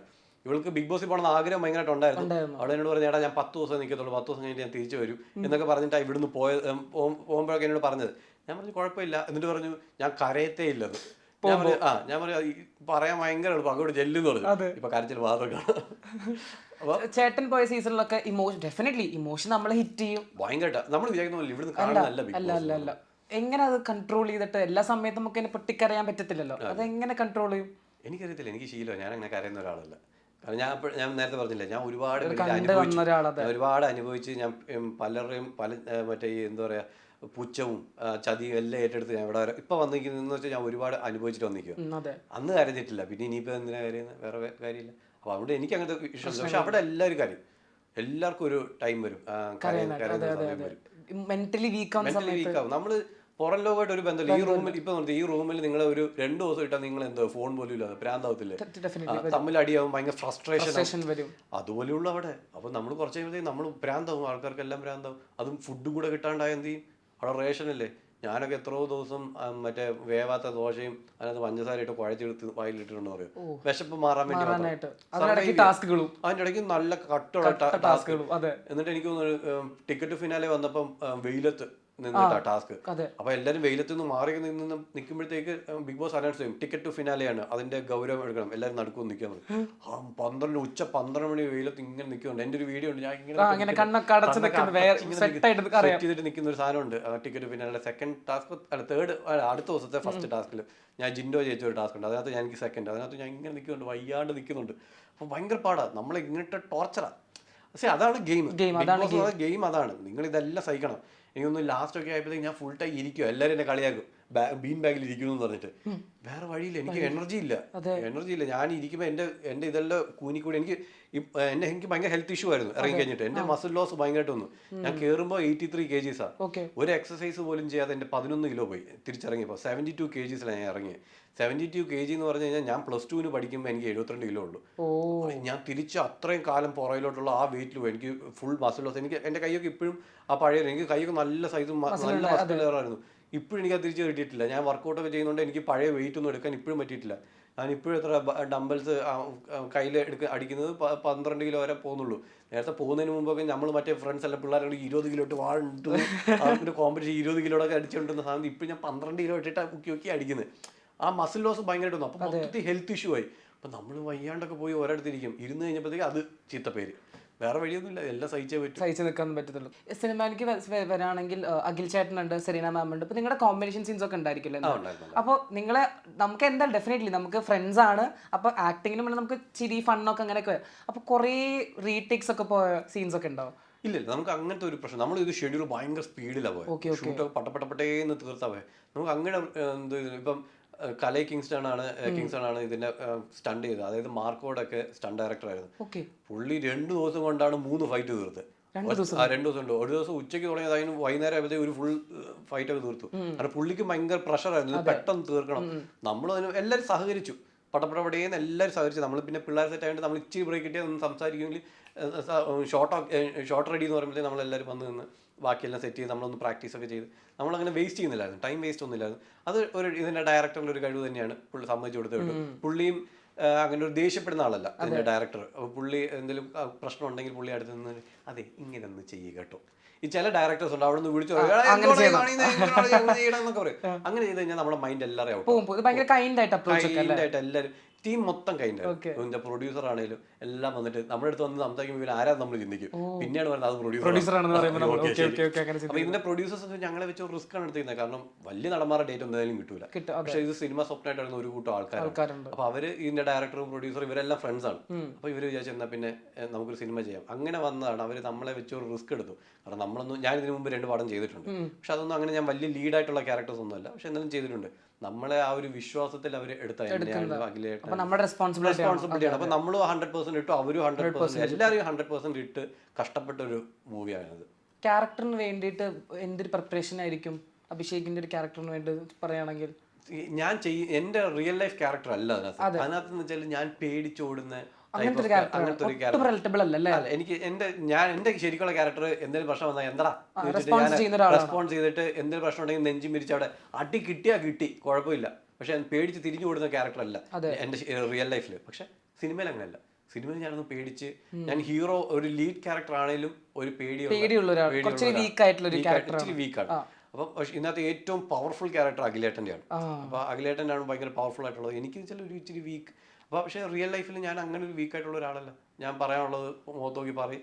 ഇവൾക്ക് ബിഗ് ബോസിൽ പോകണമെന്ന് ആഗ്രഹം ഭയങ്കരമായിട്ട് ഉണ്ടായിരുന്നു. അവിടെ എന്നോട് പറഞ്ഞു ഞാൻ 10 ദിവസം നിൽക്കത്തുള്ളൂ, 10 ദിവസം കഴിഞ്ഞിട്ട് ഞാൻ തിരിച്ചു വരും എന്നൊക്കെ പറഞ്ഞിട്ടാണ് ഇവിടുന്ന് പോകുമ്പോഴൊക്കെ എന്നോട് പറഞ്ഞത്. ഞാൻ പറഞ്ഞു കുഴപ്പമില്ല. എന്നിട്ട് പറഞ്ഞു ഞാൻ കരയത്തേ ഇല്ലത്. ഞാൻ പറയാ പറയാൻ ഭയങ്കര എളുപ്പം, അങ്ങോട്ട് ജെല്ലെന്ന് പറഞ്ഞു. ഇപ്പൊ കരച്ചിൽ വാദം ചേട്ടൻ പോയ സീസണിലൊക്കെ ഡെഫിനറ്റ്ലി ഇമോഷൻ നമ്മളെ ഹിറ്റ് ചെയ്യും ഭയങ്കരമായിട്ട്. നമ്മൾ വിചാരിക്കുന്നില്ല ഇവിടുന്ന് കാണുന്നതല്ല. എങ്ങനെ അത് കൺട്രോൾ ചെയ്തിട്ട് എല്ലാ സമയത്തും നമുക്ക് അതിനെ പൊട്ടിക്കറിയാൻ പറ്റത്തില്ലല്ലോ, അതെങ്ങനെ കൺട്രോൾ ചെയ്യും? എനിക്കറിയത്തില്ല, എനിക്ക് ശീലമാണ്. ഞാൻ അങ്ങനെ കരയുന്ന ഒരാളല്ല. കാരണം ഞാൻ നേരത്തെ പറഞ്ഞില്ല, ഞാൻ ഒരുപാട് അനുഭവിച്ച് ഞാൻ പലരുടെയും മറ്റേ എന്താ പറയാ പുച്ഛവും ചതിയും എല്ലാം ഏറ്റെടുത്ത് ഞാൻ ഇവിടെ ഇപ്പൊ വന്നിരിക്കുന്നതെന്ന് വെച്ചാൽ ഞാൻ ഒരുപാട് അനുഭവിച്ചിട്ട് വന്നിരിക്കുക. അന്ന് കരഞ്ഞിട്ടില്ല, പിന്നെ ഇനിയിപ്പോ എന്തിനാ കരയുന്നത്? വേറെ കാര്യമില്ല. അപ്പൊ അവിടെ എനിക്ക് അങ്ങനത്തെ വിഷയം. പക്ഷെ അവിടെ എല്ലാവർക്കും ഒരു ടൈം വരും, മെന്റലി വീക്കാവും. നമ്മള് പുറം ലോകമായിട്ട് ഒരു ബന്ധമില്ല. ഈ റൂമിൽ ഇപ്പൊ ഈ റൂമിൽ നിങ്ങൾ ഒരു 2 ദിവസം ഇട്ടാൽ നിങ്ങൾ എന്തോ ഫോൺ പോലും ഇല്ലാതെ പ്രാന്താവത്തില്ലേ? തമ്മിൽ അടിയാവും, ഭയങ്കര ഫ്രസ്ട്രേഷൻ വരും. അതുപോലെയുള്ള അവിടെ. അപ്പൊ നമ്മൾ കുറച്ച് കഴിയുമ്പോഴത്തേക്കും നമ്മൾ പ്രാന്താവും, ആൾക്കാർക്കെല്ലാം പ്രാന്താവും. അതും ഫുഡും കൂടെ കിട്ടാണ്ടായ എന്ത് ചെയ്യും? അവിടെ റേഷനല്ലേ. ഞാനൊക്കെ എത്രയോ ദിവസം മറ്റേ വേവാത്ത ദോശയും അതിനകത്ത് പഞ്ചസാര ഇട്ട് കുഴച്ചെടുത്ത് വായിലിട്ടിട്ടുണ്ടെന്ന് പറയും, വിശപ്പ് മാറാൻ വേണ്ടി. അതിന്റെ ഇടയ്ക്ക് നല്ല കട്ടുള്ള ടാസ്കുകളും. എന്നിട്ട് എനിക്ക് ടിക്കറ്റ് ഫിനാലെ വന്നപ്പം വെയിലത്ത് നിന്നിട്ടാ ടാസ്ക്. അപ്പൊ എല്ലാരും വെയിലത്ത് നിന്ന് മാറി നിന്ന് നിൽക്കുമ്പോഴത്തേക്ക് ബിഗ് ബോസ് അനൗൺസ് ചെയ്യും ടിക്കറ്റ് ടു ഫിനാലെയാണ്, അതിന്റെ ഗൗരവം എടുക്കണം, എല്ലാരും നടുക്കും നിൽക്കാൻ പറയും. 12 മണി വെയിലത്ത് ഇങ്ങനെ നിൽക്കുന്നുണ്ട്. എന്റെ ഒരു വീഡിയോ ഉണ്ട്, ഞാൻ ഇങ്ങനെ സെറ്റ് ചെയ്തിട്ട് നിൽക്കുന്ന ഒരു സാധനമുണ്ട്. ടിക്കറ്റ് ഫിനാലെ സെക്കൻഡ് ടാസ്ക് അല്ല തേർഡ് അടുത്ത ദിവസത്തെ ഫസ്റ്റ് ടാസ്കിൽ ഞാൻ ജിൻഡോ ജയിച്ച ഒരു ടാസ്ക് ഉണ്ട്, അതിനകത്ത് ഞാൻ എനിക്ക് സെക്കൻഡ്. അതിനകത്ത് ഞാൻ ഇങ്ങനെ നിൽക്കുന്നുണ്ട്, വയ്യാണ്ട് നിൽക്കുന്നുണ്ട്. അപ്പൊ ഭയങ്കര പാടാണ്, നമ്മളെ ഇങ്ങനത്തെ ടോർച്ചറാ. പക്ഷെ അതാണ് ഗെയിം. ഗെയിം അതാണ്. നിങ്ങൾ ഇതെല്ലാം സഹിക്കണം. എനിക്കൊന്ന് ലാസ്റ്റ് ഒക്കെ ആയപ്പോഴത്തേക്ക് ഞാൻ ഫുൾ ടൈം ഇരിക്കും, എല്ലാവരും എന്നെ കളിയാക്കും ബീൻ ബാഗിൽ ഇരിക്കുന്നു എന്ന് പറഞ്ഞിട്ട്. വേറെ വഴിയില്ല, എനിക്ക് എനർജി ഇല്ല. ഞാൻ ഇരിക്കുമ്പോൾ എൻ്റെ ഇതെല്ലാം കൂനിക്കൂടി എനിക്ക് ഭയങ്കര ഹെൽത്ത് ഇഷ്യൂ ആയിരുന്നു ഇറങ്ങി കഴിഞ്ഞിട്ട്. എൻ്റെ മസിൽ ലോസ് ഭയങ്കരമായിട്ട് വന്നു. ഞാൻ കയറുമ്പോൾ 83 kgs. ഒരു എക്സസൈസ് പോലും ചെയ്യാതെ എൻ്റെ 11 കിലോ പോയി തിരിച്ചിറങ്ങിയപ്പോൾ. 72 kgs ഞാൻ ഇറങ്ങിയത്. 72 kg എന്ന് പറഞ്ഞു കഴിഞ്ഞാൽ ഞാൻ +2 പഠിക്കുമ്പോൾ എനിക്ക് 72 കിലോ ഉള്ളൂ. ഞാൻ തിരിച്ച് അത്രയും കാലം പുറയിലോട്ടുള്ള ആ വെയിറ്റിൽ പോയി. എനിക്ക് ഫുൾ മസിൽ ലോസ്. എനിക്ക് എൻ്റെ കൈയൊക്കെ ഇപ്പോഴും ആ പഴയ, എനിക്ക് കൈയൊക്കെ നല്ല സൈസും നല്ല മസ്കുലറായിരുന്നു. ഇപ്പോഴും എനിക്കത് തിരിച്ച് കിട്ടിയിട്ടില്ല. ഞാൻ വർക്കൗട്ടൊക്കെ ചെയ്യുന്നതുകൊണ്ട് എനിക്ക് പഴയ വെയിറ്റ് ഒന്നും എടുക്കാൻ ഇപ്പോഴും പറ്റിയിട്ടില്ല. അവൻ ഇപ്പോഴും എത്ര ഡംബിൾസ് കയ്യിൽ അടിക്കുന്നത് 12 കിലോ വരെ പോകുന്നുള്ളൂ. നേരത്തെ പോകുന്നതിന് മുമ്പൊക്കെ നമ്മൾ മറ്റേ ഫ്രണ്ട്സ് എല്ലാം പിള്ളേരോട് 20 കിലോ ഇട്ട് വാളിട്ട് അതിൻ്റെ കോമ്പറ്റീഷൻ 20 കിലോയൊക്കെ അടിച്ചുകൊണ്ടിരുന്ന സാധനം ഇപ്പം ഞാൻ 12 കിലോ ഇട്ടിട്ട് മുക്കി അടിക്കുന്നത്. ആ മസിൽ ലോസ് ഭയങ്കരമായിട്ട് വന്നു. അപ്പം മൊത്തത്തിൽ ഹെൽത്ത് ഇഷ്യൂ ആയി. അപ്പം നമ്മൾ വയ്യാണ്ടൊക്കെ പോയി ഒരിടത്തിരിക്കും, ഇരുന്ന് കഴിഞ്ഞപ്പോഴത്തേക്ക് അത് ചീത്തപ്പേര്. വേറെ വഴിയൊന്നുമില്ല, എല്ലാം സഹിച്ചേ പറ്റും, സഹിച്ചു നിൽക്കാൻ പറ്റത്തുള്ളൂ. സിനിമയിലേക്ക് വരാണെങ്കിൽ അഖിൽ ചേട്ടനുണ്ട്, സെറീന മാം ഉണ്ട്. അപ്പോൾ നിങ്ങളുടെ കോമ്പിനേഷൻ സീൻസ് ഒക്കെ ഉണ്ടായിരിക്കുമല്ലോ. അപ്പോൾ നിങ്ങളെ നമുക്ക് എന്താ ഡെഫിനറ്റ്ലി നമുക്ക് ഫ്രണ്ട്സ് ആണ്. അപ്പോൾ ആക്ടിങ്ങിനും വേണ്ടി നമുക്ക് ചിരി ഫണ്ണൊക്കെ അങ്ങനെയൊക്കെ. അപ്പോൾ കുറേ റീടേക്സ് ഒക്കെ പോയ സീൻസ് ഒക്കെ ഉണ്ടാവും? ഇല്ല, നമുക്ക് അങ്ങനത്തെ ഒരു പ്രശ്നം. നമ്മൾ ഇത് ഷെഡ്യൂൾ ഭയങ്കര സ്പീഡിലാണ് പോയത്. ഷൂട്ടൊക്കെ പട്ടപ്പെട്ടേന്ന് തീർത്താ പോയത്. നമുക്ക് അങ്ങനെ ഇപ്പം കലൈ കിങ്സ്റ്റൺ ആണ് ഇതിന്റെ സ്റ്റണ്ട് ചെയ്തത്. അതായത് മാർക്കോടൊക്കെ സ്റ്റണ്ട് ഡയറക്ടർ ആയിരുന്നു. പുള്ളി 2 ദിവസം കൊണ്ടാണ് 3 ഫൈറ്റ് തീർത്തത്. 2 ദിവസം ഉണ്ട്. ഒരു ദിവസം ഉച്ചയ്ക്ക് തുടങ്ങിയത് അതിന് വൈകുന്നേരം ആയപ്പോഴത്തേക്ക് ഒരു ഫുൾ ഫൈറ്റ് ഒക്കെ തീർത്തു. കാരണം പുള്ളിക്ക് ഭയങ്കര പ്രഷറായിരുന്നു, ഇത് പെട്ടെന്ന് തീർക്കണം. നമ്മൾ അതിന് എല്ലാവരും സഹകരിച്ചു, പടപടപടേന്ന് എല്ലാവരും സഹകരിച്ചു. നമ്മൾ പിന്നെ പിള്ളേർ സെറ്റ് ആയിട്ട് നമ്മൾ ഇച്ചിരി ബ്രേക്ക് കിട്ടിയാൽ ഒന്ന് സംസാരിക്കുമെങ്കിൽ ഷോർട്ട് റെഡി എന്ന് പറയുമ്പോഴത്തേക്ക് നമ്മളെല്ലാവരും വന്ന് നിന്ന് ബാക്കിയെല്ലാം സെറ്റ് ചെയ്ത് നമ്മളൊന്ന് പ്രാക്ടീസ് ഒക്കെ ചെയ്ത് നമ്മളങ്ങനെ വേസ്റ്റ് ചെയ്യുന്നില്ലായിരുന്നു, ടൈം വേസ്റ്റ് ഒന്നുമില്ലായിരുന്നു. അത് ഇതിൻ്റെ ഡയറക്ടറിൻ്റെ ഒരു കഴിവ് തന്നെയാണ്. പുള്ളി സമ്മതിച്ചു കൊടുത്തു. പുള്ളിയും അങ്ങനെ ഒരു ദേഷ്യപ്പെടുന്ന ആളല്ല ഇതിൻ്റെ ഡയറക്ടർ. അപ്പോൾ പുള്ളി എന്തെങ്കിലും പ്രശ്നം ഉണ്ടെങ്കിൽ പുള്ളി അടുത്ത് നിന്ന് അതെ ഇങ്ങനെ ഒന്ന് ചെയ്യുക കേട്ടോ. ഈ ചില ഡയറക്ടേഴ്സ് ഉണ്ട്, അവിടെ നിന്ന് വിളിച്ചു ചെയ്യണമെന്നൊക്കെ പറയും. അങ്ങനെ ചെയ്ത് കഴിഞ്ഞാൽ നമ്മുടെ മൈൻഡ് എല്ലാവരും കൈൻഡായിട്ട് എല്ലാവരും ടീം മൊത്തം കൈൻഡായിട്ട് പ്രൊഡ്യൂസർ ആണെങ്കിലും എല്ലാം വന്നിട്ട് നമ്മുടെ അടുത്ത് വന്ന് സംസാരിക്കുമ്പോൾ ആരാ നമ്മൾ ചിന്തിക്കും. പിന്നെയാണ് പറയുന്നത് അത് പ്രൊഡ്യൂസർ. അപ്പൊ ഇതിന്റെ പ്രൊഡ്യൂസേഴ്സ് ഞങ്ങളെ വെച്ച് റിസ്ക് ആണ് എടുത്തിരുന്നത്. കാരണം വലിയ നടന്മാരുടെ ഡേറ്റ് എന്തായാലും കിട്ടൂല. പക്ഷെ ഇത് സിനിമ സ്വപ്നമായിട്ട് വരുന്ന ഒരു കൂട്ടം ആൾക്കാരുണ്ട്. അപ്പൊ അവര് ഇതിന്റെ ഡയറക്ടറും പ്രൊഡ്യൂസറും ഇവരെല്ലാം ഫ്രണ്ട്സ് ആണ്. അപ്പൊ ഇവര് വിചാരിച്ചെന്നാൽ പിന്നെ നമുക്കൊരു സിനിമ ചെയ്യാം. അങ്ങനെ വന്നതാണ്. അവര് നമ്മളെ വെച്ച് ഒരു റിസ്ക് എടുത്തു. കാരണം ഞാൻ ഇതിനു മുമ്പ് 2 പടം ചെയ്തിട്ടുണ്ട്. പക്ഷെ അതൊന്നും അങ്ങനെ ഞാൻ വലിയ ലീഡായിട്ടുള്ള ക്യാരക്ടേഴ്സ് ഒന്നും അല്ല. പക്ഷെ എന്നാലും ചെയ്തിട്ടുണ്ട്. നമ്മളെ ആ ഒരു വിശ്വാസത്തിൽ അവർ നമ്മുടെ റെസ്പോൺസിബിലിറ്റിയാണ്. അപ്പൊ നമ്മളും 100% ഇട്ടു, അവരും 100%, എല്ലാവരും 100% ഇട്ട് കഷ്ടപ്പെട്ട ഒരു മൂവിയാണിത്. ക്യാരക്ടറിന് വേണ്ടിയിട്ട് എന്തൊരു പ്രിപ്പറേഷൻ ആയിരിക്കും അഭിഷേകിന്റെ ഒരു ക്യാരക്ടറിന് വേണ്ടി പറയുകയാണെങ്കിൽ? ഞാൻ എന്റെ റിയൽ ലൈഫ് ക്യാരക്ടർ അല്ല അതിനകത്ത് വെച്ചാൽ ഞാൻ പേടിച്ചോടുന്ന എനിക്ക് എന്റെ ശരിക്കുള്ള ക്യാരക്ടർ എന്തെങ്കിലും പ്രശ്നം വന്നാൽ എന്താ റെസ്പോൺസ് ചെയ്തിട്ട് എന്തെങ്കിലും പ്രശ്നം ഉണ്ടെങ്കിൽ നെഞ്ചും പിരിച്ച് അവിടെ അടി കിട്ടി കുഴപ്പമില്ല. പക്ഷെ പേടിച്ച് തിരിഞ്ഞു കൊടുക്കുന്ന ക്യാരക്ടർ അല്ല എന്റെ റിയൽ ലൈഫിൽ. പക്ഷെ സിനിമയിൽ അങ്ങനെയല്ല. സിനിമയിൽ ഞാനൊന്ന് പേടിച്ച് ഞാൻ ഹീറോ ഒരു ലീഡ് ക്യാരക്ടർ ആണെങ്കിലും ഒരു ഇച്ചിരി വീക്കാണ്. അപ്പം പക്ഷെ ഇതിനകത്ത് ഏറ്റവും പവർഫുൾ ക്യാരക്ടർ അഖിലേട്ടൻ്റെയാണ്. അപ്പോൾ അഖിലേട്ടനാണ് ഭയങ്കര പവർഫുൾ ആയിട്ടുള്ളത്. എനിക്ക് വെച്ചാൽ ഒരു ഇച്ചിരി വീക്ക്. അപ്പോൾ പക്ഷേ റിയൽ ലൈഫിൽ ഞാൻ അങ്ങനെ ഒരു വീക്കായിട്ടുള്ള ഒരാളല്ല. ഞാൻ പറയാനുള്ളത് മുഖത്തോക്കി പറയും.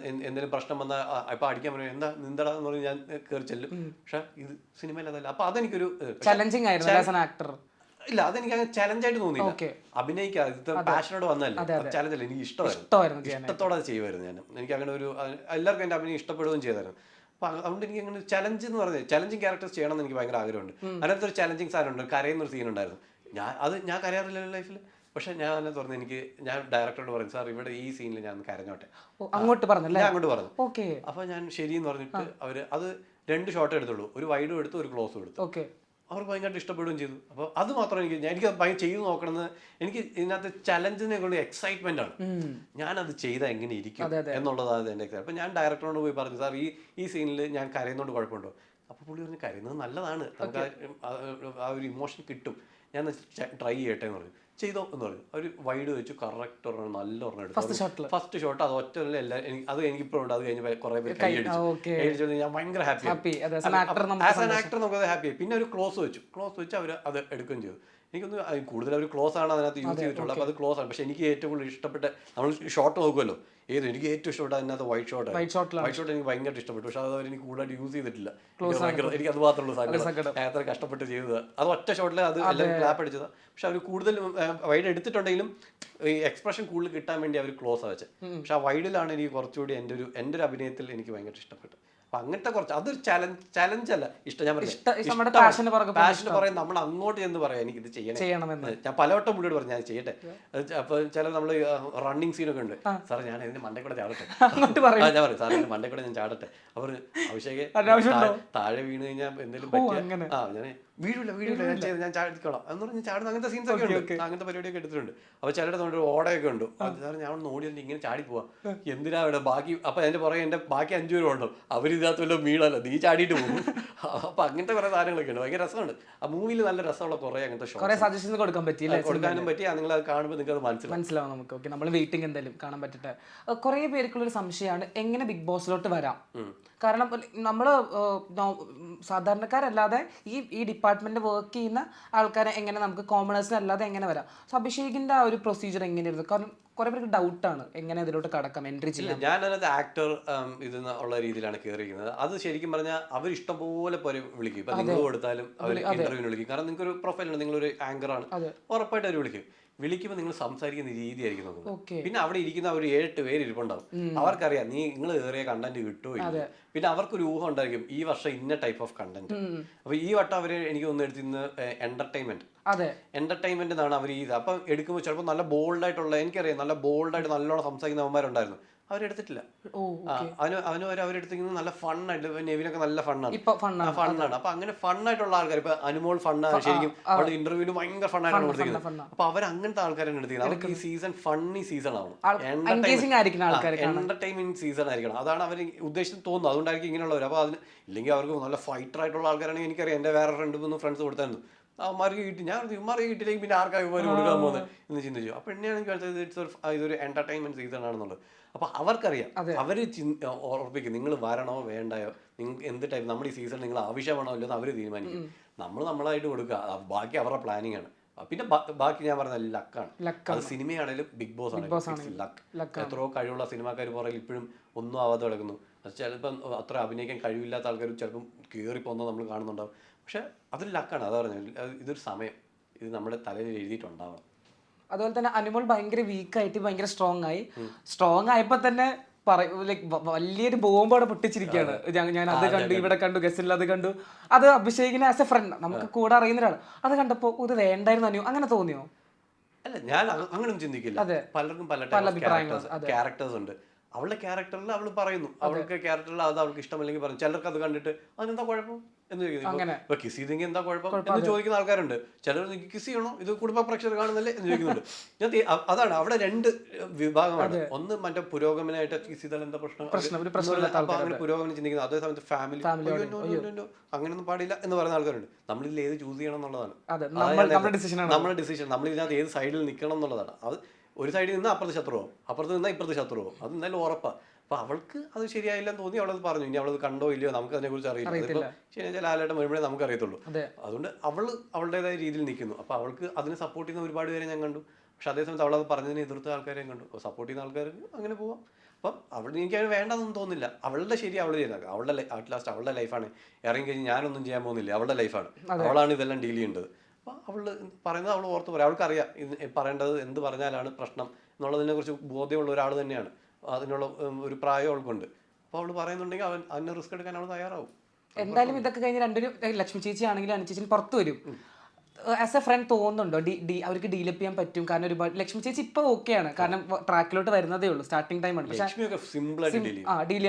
എന്തെങ്കിലും പ്രശ്നം വന്നാൽ ഇപ്പം അടിക്കാൻ പറയും എന്താ നിന്തടാന്ന് പറഞ്ഞ് ഞാൻ കയറി ചെല്ലും. പക്ഷെ ഇത് സിനിമയിൽ അതല്ല. അപ്പോൾ അതെനിക്കൊരു ചലഞ്ചിങ് ആയിരുന്നു ആക്ടർ. ഇല്ല, അതെനിക്ക് അങ്ങനെ ചലഞ്ചായിട്ട് തോന്നിയില്ല. അഭിനയിക്കുക ഇത് പാഷനോട് വന്നതല്ലേ, ചലഞ്ചല്ല. എനിക്ക് ഇഷ്ടത്തോടെ അത് ചെയ്യുമായിരുന്നു. എനിക്ക് അങ്ങനെ ഒരു എല്ലാവർക്കും എൻ്റെ അഭിനയം ഇഷ്ടപ്പെടുകയും ചെയ്തായിരുന്നു. അപ്പോൾ അതുകൊണ്ട് എനിക്ക് അങ്ങനെ ചലഞ്ച് എന്ന് പറഞ്ഞാൽ ചലഞ്ചിങ് ക്യാരക്ടേഴ്സ് ചെയ്യണം എന്ന് എനിക്ക് ഭയങ്കര ആഗ്രഹമുണ്ട്. അതിനകത്ത് ഒരു ചലഞ്ചിങ് സാധനമുണ്ട്, കരയുന്നൊരു സീൻ ഉണ്ടായിരുന്നു. ഞാൻ കരയാറില്ല ലൈഫിൽ. പക്ഷെ ഞാൻ തന്നെ തുറന്ന് ഞാൻ ഡയറക്ടറോട് പറഞ്ഞു സാർ ഇവിടെ ഈ സീനിൽ ഞാൻ കരഞ്ഞോട്ടെ, അങ്ങോട്ട് പറഞ്ഞു. അപ്പൊ ഞാൻ ശരിയെന്ന് പറഞ്ഞിട്ട് അവര് അത് 2 ഷോട്ട് എടുത്തുള്ളൂ. ഒരു വൈഡും എടുത്തു, ഒരു ക്ലോസും എടുത്തു. അവർ ഭയങ്കരമായിട്ട് ഇഷ്ടപ്പെടുകയും ചെയ്തു. അപ്പോൾ അത് മാത്രം എനിക്ക് ഭയങ്കര ചെയ്തു നോക്കണമെന്ന്. എനിക്ക് ഇതിനകത്ത് ചലഞ്ചിനെ കൊണ്ട് എക്സൈറ്റ്മെന്റ് ആണ്. ഞാനത് ചെയ്താൽ എങ്ങനെ ഇരിക്കും എന്നുള്ളതാണ് എൻ്റെ എക്സൈറ്റ്. അപ്പോൾ ഞാൻ ഡയറക്ടറോട് പോയി പറഞ്ഞു സാർ ഈ സീനിൽ ഞാൻ കരയുന്നതുകൊണ്ട് കുഴപ്പമുണ്ടോ? അപ്പോൾ പുള്ളി പറഞ്ഞു കരയുന്നത് നല്ലതാണ്, നമുക്ക് ആ ഒരു ഇമോഷൻ കിട്ടും, ഞാൻ ട്രൈ ചെയ്യട്ടെ എന്ന് പറഞ്ഞു. ചെയ്തോ എന്ന് പറഞ്ഞു. അവർ വൈഡ് വെച്ചു, കറക്റ്റ് ഒരെണ്ണം നല്ല ഒരെണ്ണം എടുത്തു. ഫസ്റ്റ് ഷോട്ട് അത് ഒറ്റ അത് എനിക്കിപ്പോഴും ഉണ്ട്. അത് കഴിഞ്ഞ് കുറെ പേര് കൈയടിച്ചു. ഞാൻ ഭയങ്കര ഹാപ്പി. ആസ് ആൻ ആക്ടർ നമുക്കത് ഹാപ്പിയായി. പിന്നെ ഒരു ക്ലോസ് വെച്ച് അവർ അത് എടുക്കുകയും ചെയ്തു. എനിക്കൊന്ന് കൂടുതൽ ഒരു ക്ലോസ് ആണ് അതിനകത്ത് യൂസ് ചെയ്തിട്ടുള്ളത്. അപ്പോൾ അത് ക്ലോസ് ആണ്. പക്ഷെ എനിക്ക് ഏറ്റവും കൂടുതൽ ഇഷ്ടപ്പെട്ട നമ്മൾ ഷോട്ട് നോക്കുമല്ലോ എനിക്ക് ഏറ്റവും ഇഷ്ടപ്പെട്ട അതിനകത്ത് വൈറ്റ് ഷോട്ട് എനിക്ക് ഭയങ്കര ഇഷ്ടപ്പെട്ടു. പക്ഷെ അത് എനിക്ക് കൂടുതലായിട്ട് യൂസ് ചെയ്തിട്ടില്ല. എനിക്ക് അത് മാത്രമുള്ള സാധനം എത്ര കഷ്ടപ്പെട്ട് ചെയ്തത്. അത് ഒറ്റ ഷോട്ടിൽ അത് എല്ലാവരും ക്ലാപ്പ് അടിച്ചതാണ്. പക്ഷെ അവർ കൂടുതൽ വൈഡ് എടുത്തിട്ടുണ്ടെങ്കിലും ഈ എക്സ്പ്രഷൻ കൂടുതൽ കിട്ടാൻ വേണ്ടി അവർ ക്ലോസ് വെച്ചത്. പക്ഷെ ആ വൈഡിലാണ് എനിക്ക് കുറച്ചുകൂടി എൻ്റെ ഒരു അഭിനയത്തിൽ എനിക്ക് ഭയങ്കര ഇഷ്ടപ്പെട്ടു. അപ്പൊ അങ്ങനത്തെ കുറച്ച് അതൊരു ചലഞ്ച് അല്ല, ഇഷ്ടം. ഞാൻ പാഷന് പറയാൻ നമ്മൾ അങ്ങോട്ട് ചെന്ന് പറയാം എനിക്ക് ഇത് ചെയ്യണമെന്ന്. ഞാൻ പലവട്ടം പുള്ളിയോട് പറഞ്ഞു ഞാൻ ചെയ്യട്ടെ. അപ്പൊ ചില നമ്മള് റണ്ണിങ് സീനൊക്കെ ഉണ്ട്. സാറേ ഞാൻ ഇതിന്റെ മണ്ടേ കൂടെ ചാടട്ടെ, ഞാൻ പറയും സാറേ ഇതിന്റെ മണ്ടേ കൂടെ ഞാൻ ചാടട്ടെ. അവർ അഭിഷേക് താഴെ വീണ് കഴിഞ്ഞാൽ എന്തെങ്കിലും പറ്റിയ ഞാൻ വീടില്ല ഞാൻ ചാടിക്കോളാം എന്ന് പറഞ്ഞ് ചാടുന്ന അങ്ങനത്തെ സീൻസ് ഒക്കെ ഉണ്ട്, അങ്ങനത്തെ പരിപാടിയൊക്കെ എടുത്തിട്ടുണ്ട്. അപ്പോൾ ചിലരുടെ നമ്മുടെ ഓടയൊക്കെ ഉണ്ട്, അത് സാറ് ഞാൻ ഒന്ന് ഓടി ഇങ്ങനെ ചാടി പോവാം, എന്തിനാ അവിടെ ബാക്കി. അപ്പം അതിൻ്റെ പുറകെ എൻ്റെ ബാക്കി 5 പേരും ഉണ്ടോ, അവരിതിനകത്ത് വല്ല വീണല്ലോ, നീ ചാടിയിട്ട് പോകും. അപ്പം അങ്ങനത്തെ കുറേ സാധനങ്ങളൊക്കെ ഉണ്ട്, ഭയങ്കര രസമുണ്ട്. ആ മൂവിയിൽ നല്ല രസമുള്ള കുറേ അങ്ങനത്തെ കുറേ സജഷൻസ് കൊടുക്കാൻ പറ്റിയില്ല, കൊടുക്കാനും പറ്റി. നിങ്ങൾ അത് കാണുമ്പോൾ നിങ്ങൾക്ക് അത് മനസ്സിലാവും നമുക്ക്. ഓക്കെ, നമ്മൾ വെയിറ്റിംഗ് എന്തായാലും കാണാൻ പറ്റട്ടെ. കുറേ പേർക്കുള്ളൊരു സംശയമാണ് എങ്ങനെ ബിഗ് ബോസിലോട്ട് വരാം. കാരണം നമ്മൾ സാധാരണക്കാരല്ലാതെ ഈ ഡിപ്പാർട്ട്മെന്റ് വർക്ക് ചെയ്യുന്ന ആൾക്കാരെ എങ്ങനെ നമുക്ക് കോമണേഴ്സിന് അല്ലാതെ എങ്ങനെ വരാം. സോ അഭിഷേകിന്റെ ആ ഒരു പ്രൊസീജിയർ എങ്ങനെയായിരുന്നു? കാരണം കുറെ പേർക്ക് ഡൗട്ടാണ് എങ്ങനെ ഇതിലോട്ട് കടക്കാം, എൻട്രി ചെയ്യാം. ഞാനതിനകത്ത് ആക്ടർ ഉള്ള രീതിയിലാണ് കയറിയിരിക്കുന്നത്. അത് ശരിക്കും പറഞ്ഞാൽ അവർ ഇഷ്ടംപോലെ പോലെ വിളിക്കും. ഇപ്പൊ നിങ്ങൾ കൊടുത്താലും അവർ ഇന്റർവ്യൂവിന് വിളിക്കും. കാരണം നിങ്ങൾക്ക് ഒരു പ്രൊഫൈലുണ്ട്, നിങ്ങളൊരു ആങ്കറാണ്, ഉറപ്പായിട്ട് അവർ വിളിക്കും. വിളിക്കുമ്പോൾ നിങ്ങൾ സംസാരിക്കുന്ന രീതിയായിരിക്കും നോക്കുന്നത്. പിന്നെ അവിടെ ഇരിക്കുന്ന ഒരു 7-8 പേര് ഇരിപ്പുണ്ടാവും, അവർക്കറിയാം നിങ്ങൾ കയറിയ കണ്ടന്റ് കിട്ടുമോ ഇല്ല. പിന്നെ അവർക്കൊരു ഊഹം ഉണ്ടായിരിക്കും ഈ വർഷം ഇന്ന ടൈപ്പ് ഓഫ് കണ്ടന്റ്. അപ്പൊ ഈ വട്ടം അവര് എനിക്ക് തോന്നുന്നു എടുത്തിരുന്ന എന്റർടൈൻമെന്റ് എന്നാണ് അവർ ഇത്. അപ്പം എടുക്കുമ്പോൾ ചിലപ്പോൾ നല്ല ബോൾഡായിട്ടുള്ള, എനിക്കറിയാം നല്ല ബോൾഡായിട്ട് നല്ലോണം സംസാരിക്കുന്ന അവന്മാരുണ്ടായിരുന്നു, അവരെടുത്തിട്ടില്ല. അവന് അവരെടുത്തിരിക്കുന്നത് നല്ല ഫണ്ണായിട്ട്. നെവിനൊക്കെ നല്ല ഫണ്ണാണ്. അപ്പൊ അങ്ങനെ ഫണ്ണായിട്ടുള്ള ആൾക്കാർ, ഇപ്പൊ അനുമോൾ ഫണ്ണാണ് ശരിക്കും, അവളുടെ ഇന്റർവ്യൂവിന് ഭയങ്കര ഫണ്ണായിട്ടാണ് കൊടുത്തിരിക്കുന്നത്. അപ്പൊ അവർ അങ്ങനത്തെ ആൾക്കാരാണ് എടുത്തിരിക്കുന്നത്. അവർക്ക് ഈ സീസൺ ഫണ്ണി സീസൺ ആണ്, എന്റർടൈൻമെന്റ് സീസൺ ആയിരിക്കണം. അതാണ് അവർ ഉദ്ദേശിച്ച് തോന്നുന്നത്. അതുകൊണ്ടായിരിക്കും ഇങ്ങനെയുള്ളവർ. അപ്പൊ അതിന് ഇല്ലെങ്കിൽ അവർക്ക് നല്ല ഫൈറ്റർ ആയിട്ടുള്ള ആൾക്കാരാണെങ്കിൽ എനിക്കറിയാം. എന്റെ വേറെ 2-3 ഫ്രണ്ട്സ് കൊടുത്തായിരുന്നു, അവന്മാർക്ക് കിട്ടി. ഞാൻ ഇവന്മാർക്ക് കിട്ടിയില്ലെങ്കിൽ പിന്നെ ആർക്കാണ് ഇവർ കൊടുക്കാൻ പോകുന്നത് എന്ന് ചിന്തിച്ചു. അപ്പൊ എന്നെയാണ് ഇതൊരു എന്റർടൈൻമെന്റ് സീസൺ ആണെന്നുള്ളത്. അപ്പൊ അവർക്കറിയാം, അവര് ഉറപ്പിക്കും നിങ്ങൾ വരണോ വേണ്ടയോ, നിങ്ങൾക്ക് എന്ത് ടൈപ്പ് നമ്മുടെ ഈ സീസൺ നിങ്ങൾ ആവശ്യമാണോ ഇല്ലെന്ന് അവർ തീരുമാനിക്കും. നമ്മൾ നമ്മളായിട്ട് കൊടുക്കുക, ബാക്കി അവരുടെ പ്ലാനിങ് ആണ്. പിന്നെ ബാക്കി ഞാൻ പറഞ്ഞ ലക്കാണ്. അത് സിനിമയാണെങ്കിലും ബിഗ് ബോസ് ആണെങ്കിലും ലക്ക്. എത്രയോ കഴിവുള്ള സിനിമാക്കാർ പുറകിൽ ഇപ്പോഴും ഒന്നും ആവാതെ കിടക്കുന്നു. അത് ചിലപ്പം അത്ര അഭിനയിക്കാൻ കഴിവില്ലാത്ത ആൾക്കാർ ചിലപ്പം കയറിപ്പോകുന്നത് നമ്മൾ കാണുന്നുണ്ടാവും. പക്ഷെ അതൊരു ലക്കാണ്. അതാ പറഞ്ഞത്, ഇതൊരു സമയം, ഇത് നമ്മുടെ തലയിൽ എഴുതിയിട്ടുണ്ടാവണം. അതുപോലെ തന്നെ അനുമോൾ ഭയങ്കര വീക്കായിട്ട് ഭയങ്കര സ്ട്രോങ് ആയപ്പോ തന്നെ ലൈക്ക് വലിയൊരു ബോംബോടെ പൊട്ടിച്ചിരിക്കുകയാണ്. ഞാൻ അത് കണ്ടു, ഇവിടെ കണ്ടു, ഗസ്റ്റിൽ അത് കണ്ടു. അത് അഭിഷേകിനെ ആസ് എ ഫ്രണ്ട്, നമുക്ക് കൂടെ അറിയുന്ന ഒരാൾ, അത് കണ്ടപ്പോ ഇത് വേണ്ടായിരുന്നു അനു, അങ്ങനെ തോന്നിയോ? അല്ല, ഞാൻ അങ്ങനെയൊന്നും ചിന്തിക്കില്ല. പലർക്കും പല ക്യാരക്ടേഴ്സ് ഉണ്ട്. അവളുടെ ക്യാരക്ടറിൽ അവൾ പറയുന്നു, അവൾക്ക് ക്യാരക്ടറിൽ അത് അവൾക്ക് ഇഷ്ടമല്ലെങ്കിൽ പറയും. ചിലർക്ക് അത് കണ്ടിട്ട് അതിനെന്താ കുഴപ്പം എന്ന് ചോദിക്കുന്നു. ഇപ്പൊ കിസ് ചെയ്തെങ്കിൽ എന്താ കുഴപ്പം എന്ന് ചോദിക്കുന്ന ആൾക്കാരുണ്ട്. ചിലർ കിസ് ചെയ്യണോ, ഇത് കുടുംബ പ്രേക്ഷകർ കാണുന്നല്ലേ എന്ന് ചോദിക്കുന്നുണ്ട്. അതാണ് അവിടെ 2 വിഭാഗമാണ്. ഒന്ന് മറ്റേ പുരോഗമനായിട്ട് കിസ് ചെയ്താൽ എന്താ പ്രശ്നം, അങ്ങനെ പുരോഗമനം ചിന്തിക്കുന്നത്. അതേ സമയത്ത് ഫാമിലി അങ്ങനെയൊന്നും പാടില്ല എന്ന് പറയുന്ന ആൾക്കാരുണ്ട്. നമ്മളിതിൽ ഏത് ചൂസ് ചെയ്യണം എന്നുള്ളതാണ് നമ്മുടെ ഡിസിഷൻ. നമ്മളിതിനകത്ത് ഏത് സൈഡിൽ നിൽക്കണം എന്നുള്ളതാണ്. അത് ഒരു സൈഡിൽ നിന്ന് അപ്പുറത്ത് ശത്രുവാകും, അപ്പുറത്ത് നിന്നാൽ ഇപ്പുറത്ത് ശത്രുവാകും. അത് എന്തായാലും ഉറപ്പാണ്. അപ്പൊ അവൾക്ക് അത് ശരിയായില്ലെന്ന് തോന്നി, അവളത് പറഞ്ഞു. ഇനി അവളത് കണ്ടോ ഇല്ലയോ നമുക്ക് അതിനെ കുറിച്ച് അറിയില്ല. ഇപ്പൊ ശരി ലാലേട്ടൻ വരുമ്പോഴേ നമുക്ക് അറിയത്തുള്ളൂ. അതുകൊണ്ട് അവളുടേതായ രീതിയിൽ നിൽക്കുന്നു. അപ്പൊ അവൾക്ക് അതിനെ സപ്പോർട്ട് ചെയ്യുന്ന ഒരുപാട് പേരെ ഞാൻ കണ്ടു. പക്ഷെ അതേസമയത്ത് അവളത് പറഞ്ഞതിന് എതിർത്ത ആൾക്കാരെയും കണ്ടു. സപ്പോർട്ട് ചെയ്യുന്ന ആൾക്കാർക്ക് അങ്ങനെ പോവാം. അപ്പം അവൾ എനിക്ക് അതിന് വേണ്ടെന്നൊന്നും തോന്നില്ല. അവളുടെ ശരി അവൾ ചെയ്യുന്നത്, അവളുടെ അറ്റ് ലാസ്റ്റ് അവളുടെ ലൈഫാണ്. ഇറങ്ങി കഴിഞ്ഞ് ഞാനൊന്നും ചെയ്യാൻ പോകുന്നില്ല, അവളുടെ ലൈഫാണ്, അവളാണ് ഇതെല്ലാം ഡീൽ ചെയ്യേണ്ടത്. അപ്പോൾ അവൾ പറയുന്നത് അവൾ ഓർത്ത് പറയും. അവൾക്കറിയാം പറയേണ്ടത് എന്ത് പറഞ്ഞാലാണ് പ്രശ്നം എന്നുള്ളതിനെ കുറിച്ച് ബോധ്യമുള്ള ഒരാൾ തന്നെയാണ്. അതിനുള്ള ഒരു പ്രായം അവൾക്കുണ്ട്. അപ്പോൾ അവൾ പറയുന്നുണ്ടെങ്കിൽ അതിന് റിസ്ക് എടുക്കാൻ അവൾ തയ്യാറാവും. എന്തായാലും ഇതൊക്കെ കഴിഞ്ഞ് രണ്ടുപേരും, ലക്ഷ്മി ചേച്ചി ആണെങ്കിലും അനു ചേച്ചി പുറത്തു വരും. ആസ് എ ഫ്രണ്ട് തോന്നുന്നുണ്ടോ അവർക്ക് ഡീലപ്പ് ചെയ്യാൻ പറ്റും? കാരണം ഒരുപാട് ലക്ഷ്മി ചേച്ചി ഇപ്പൊ ഓക്കെയാണ്, കാരണം ട്രാക്കിലോട്ട് വരുന്നതേ ഉള്ളൂ, സ്റ്റാർട്ടിംഗ് ടൈം ആണ്. പക്ഷേ ഡീൽ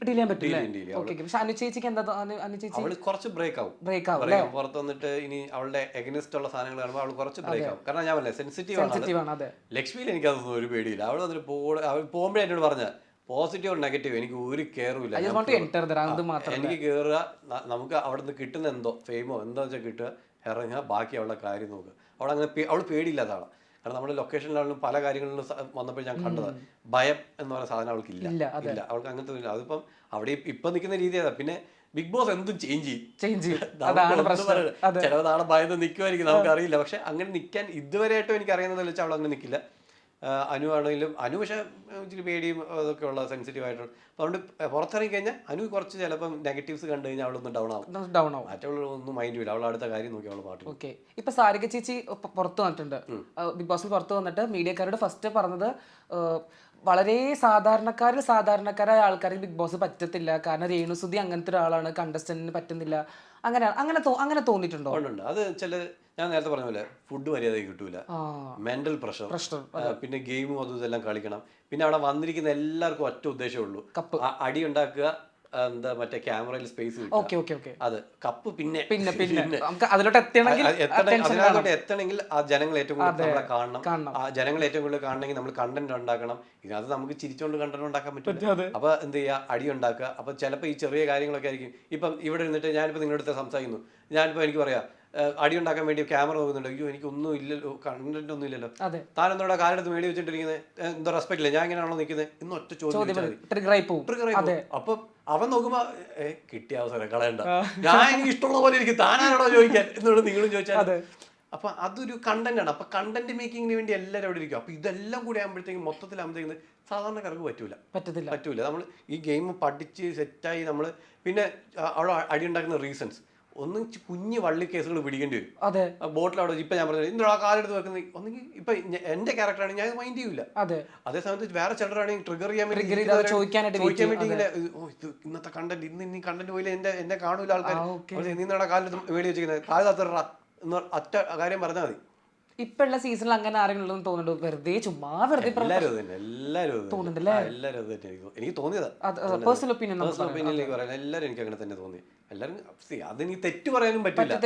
ചെയ്യാൻ പറ്റില്ല. ഓക്കെ, പക്ഷെ അനു ചേച്ചിക്ക് എന്താ? അനു ചേച്ചി കുറച്ച് ബ്രേക്ക് ആവും പുറത്ത് വന്നിട്ട്. ഇനി അവളുടെ എഗനിസ്റ്റ് ഉള്ള സാധനങ്ങൾ കാണുമ്പോൾ അവൾ കുറച്ച് ബ്രേക്ക് ആവും. കാരണം ഞാൻ പറഞ്ഞത് സെൻസിറ്റീവ് ആണ്. ലക്ഷ്മിയിൽ എനിക്ക് അതൊന്നും ഒരു പേടിയില്ല. അവൾ വന്നിട്ട് പോകുമ്പോഴേ എന്നോട് പറഞ്ഞ പോസിറ്റീവ് നെഗറ്റീവ് എനിക്ക് ഒരു കെയറുമില്ല. എനിക്ക് കയറുക, നമുക്ക് അവിടെ നിന്ന് കിട്ടുന്ന എന്തോ ഫെയിമോ എന്താ വെച്ചാൽ കിട്ടുക, ഇറങ്ങുക, ബാക്കി അവളുടെ കാര്യം നോക്കുക. അവൾ പേടിയില്ലാത്തതാണ്. കാരണം നമ്മുടെ ലൊക്കേഷനിലാണെങ്കിലും പല കാര്യങ്ങളിലും വന്നപ്പോൾ ഞാൻ കണ്ടത് ഭയം എന്ന് പറയുന്ന സാധനം അവൾക്ക് ഇല്ല. അവൾക്ക് അങ്ങനത്തെ ഇല്ല. അതിപ്പം അവിടെ ഇപ്പം നിൽക്കുന്ന രീതി അതാ. പിന്നെ ബിഗ് ബോസ് എന്തും ചേഞ്ച് ചെയ്യും. ചില നാളെ ഭയന്ന് നിൽക്കുമായിരിക്കും, നമുക്കറിയില്ല. പക്ഷെ അങ്ങനെ നിൽക്കാൻ ഇതുവരെയായിട്ടും എനിക്ക് അറിയുന്നതെന്ന് വെച്ചാൽ അവൾ അങ്ങനെ നിൽക്കില്ല. അനു ആണെങ്കിലും, അനു പക്ഷേ ഇച്ചിരി പേടിയും അതൊക്കെ ഉള്ള സെൻസിറ്റീവ് ആയിട്ടുണ്ട്. അതുകൊണ്ട് പുറത്തിറങ്ങി കഴിഞ്ഞാൽ അനു കുറച്ച് ചിലപ്പം നെഗറ്റീവ്സ് കണ്ടു കഴിഞ്ഞാൽ അവളൊന്ന് ഡൗൺ ആവും. മറ്റവളൊന്നും മൈൻഡ് ഇല്ല, അവൾ അടുത്ത കാര്യം നോക്കി അവൾ പാട്ട്. ഓക്കെ, ഇപ്പൊ സാരിക ചേച്ചി പുറത്ത് വന്നിട്ടുണ്ട്, ബിഗ് ബോസിൽ പുറത്ത് വന്നിട്ട് മീഡിയക്കാരോട് ഫസ്റ്റ് പറഞ്ഞത് വളരെ സാധാരണക്കാരായ ആൾക്കാർക്ക് ബിഗ് ബോസ് പറ്റത്തില്ല, കാരണം രേണുസുതി അങ്ങനത്തെ ഒരാളാണ്, കണ്ടസ്റ്റന്റിന് പറ്റുന്നില്ല. അങ്ങനെ തോന്നിയിട്ടുണ്ടോ? അത് ഞാൻ നേരത്തെ പറഞ്ഞ പോലെ ഫുഡ് മര്യാദയ്ക്ക് കിട്ടൂല, മെന്റൽ പ്രഷർ, പിന്നെ ഗെയിമും അതും ഇതെല്ലാം കളിക്കണം. പിന്നെ അവിടെ വന്നിരിക്കുന്ന എല്ലാവർക്കും ഒറ്റ ഉദ്ദേശമേ ഉള്ളൂ, അടി ഉണ്ടാക്കുക, എന്താ മറ്റേ ക്യാമറയിൽ സ്പേസ് ഓക്കെ ഓക്കെ ഓക്കെ. അത് കപ്പ് പിന്നെ പിന്നെ നമുക്ക് അതിലോട്ട് എത്തണമെങ്കിൽ അതിനകത്തോട്ട് എത്തണമെങ്കിൽ ആ ജനങ്ങൾ ഏറ്റവും കൂടുതൽ നമ്മളെ കാണണം. ആ ജനങ്ങൾ ഏറ്റവും കൂടുതൽ കാണണമെങ്കിൽ നമ്മൾ കണ്ടന്റ് ഉണ്ടാക്കണം. ഇതിനകത്ത് നമുക്ക് ചിരിച്ചോണ്ട് കണ്ടന്റ് ഉണ്ടാക്കാൻ പറ്റില്ല. അപ്പൊ എന്ത് ചെയ്യുക, അടി ഉണ്ടാക്കുക. അപ്പൊ ചിലപ്പോൾ ഈ ചെറിയ കാര്യങ്ങളൊക്കെ ആയിരിക്കും. ഇപ്പം ഇവിടെ ഇരുന്നിട്ട് ഞാനിപ്പോൾ നിങ്ങളുടെ അടുത്ത് സംസാരിക്കുന്നു, ഞാനിപ്പോൾ എനിക്ക് പറയാം അടി ഉണ്ടാക്കാൻ വേണ്ടി ക്യാമറ നോക്കുന്നുണ്ട്, അയ്യോ എനിക്കൊന്നും ഇല്ലല്ലോ, കണ്ടന്റ് ഒന്നും ഇല്ലല്ലോ, താൻ എന്തോടെ കാലെടുത്ത് മേടി വെച്ചിട്ടിരിക്കുന്നത്, എന്തോ റെസ്പെക്ട് ഇല്ല, ഞാൻ ഇങ്ങനെയാണോ നിൽക്കുന്നത്, ഇന്ന് ഒറ്റ ചോദ്യം ട്രിഗറായി പോകും. അപ്പം അവൻ നോക്കുമ്പോ കിട്ടിയ അവസരം കളയണ്ട, ഞാൻ എനിക്ക് ഇഷ്ടമുള്ള പോലെ എനിക്ക് താനാണോ ചോദിക്കാൻ എന്നോട് നിങ്ങളും ചോദിച്ചാൽ. അപ്പൊ അതൊരു കണ്ടന്റ് ആണ്. അപ്പൊ കണ്ടന്റ് മേക്കിങ്ങിന് വേണ്ടി എല്ലാവരും അവിടെ ഇരിക്കും. അപ്പൊ ഇതെല്ലാം കൂടി ആകുമ്പോഴത്തേക്കും മൊത്തത്തിലാകുമ്പോഴത്തേക്കും സാധാരണക്കാർക്ക് പറ്റൂല. നമ്മൾ ഈ ഗെയിം പഠിച്ച് സെറ്റായി നമ്മൾ പിന്നെ അവിടെ അടി ഉണ്ടാക്കുന്ന റീസൺസ് ഒന്നും കുഞ്ഞു വള്ളി കേസുകൾ പിടിക്കേണ്ടി വരും. ബോട്ടിൽ അവിടെ ഇപ്പൊ ഞാൻ പറഞ്ഞത് ഇന്നോ ആ കാലെടുത്ത് വെക്കുന്നത് ഒന്നെങ്കിൽ ഇപ്പൊ എന്റെ ക്യാരക്ടറാണെങ്കിൽ ഞാൻ മൈൻഡ് ചെയ്യൂല. അതേ സമയത്ത് വേറെ ചിലരാണെങ്കിൽ ട്രിഗർ ചെയ്യാൻ വേണ്ടി ചോദിക്കാൻ വേണ്ടി ഇങ്ങനെ ഇന്നത്തെ കണ്ടന്റ് ഇന്ന് കണ്ടന്റ് പോയില്ല എന്നെ കാണൂല ആൾക്കാർ, നിന്നോടെ കാലെടുത്ത് മേടി വെച്ചിരിക്കുന്നത്, കാല് തത്തറ എന്ന് ഒറ്റ കാര്യം പറഞ്ഞാൽ മതി. ഇപ്പുള്ള സീസണിൽ അങ്ങനെ ആരെങ്കിലും തോന്നുന്നുണ്ടോ, വെറുതെ ചുമ്മാ വെറുതെ തോന്നുന്നുണ്ടല്ലേ? എനിക്ക് തോന്നിയതാ, പേഴ്സണൽ ഒപ്പീനിയൻ പറയാം. എല്ലാവരും എനിക്ക് അങ്ങനെ തന്നെ തോന്നി. എല്ലാവരും അതെനിക്ക് തെറ്റ് പറയാനും പറ്റില്ല,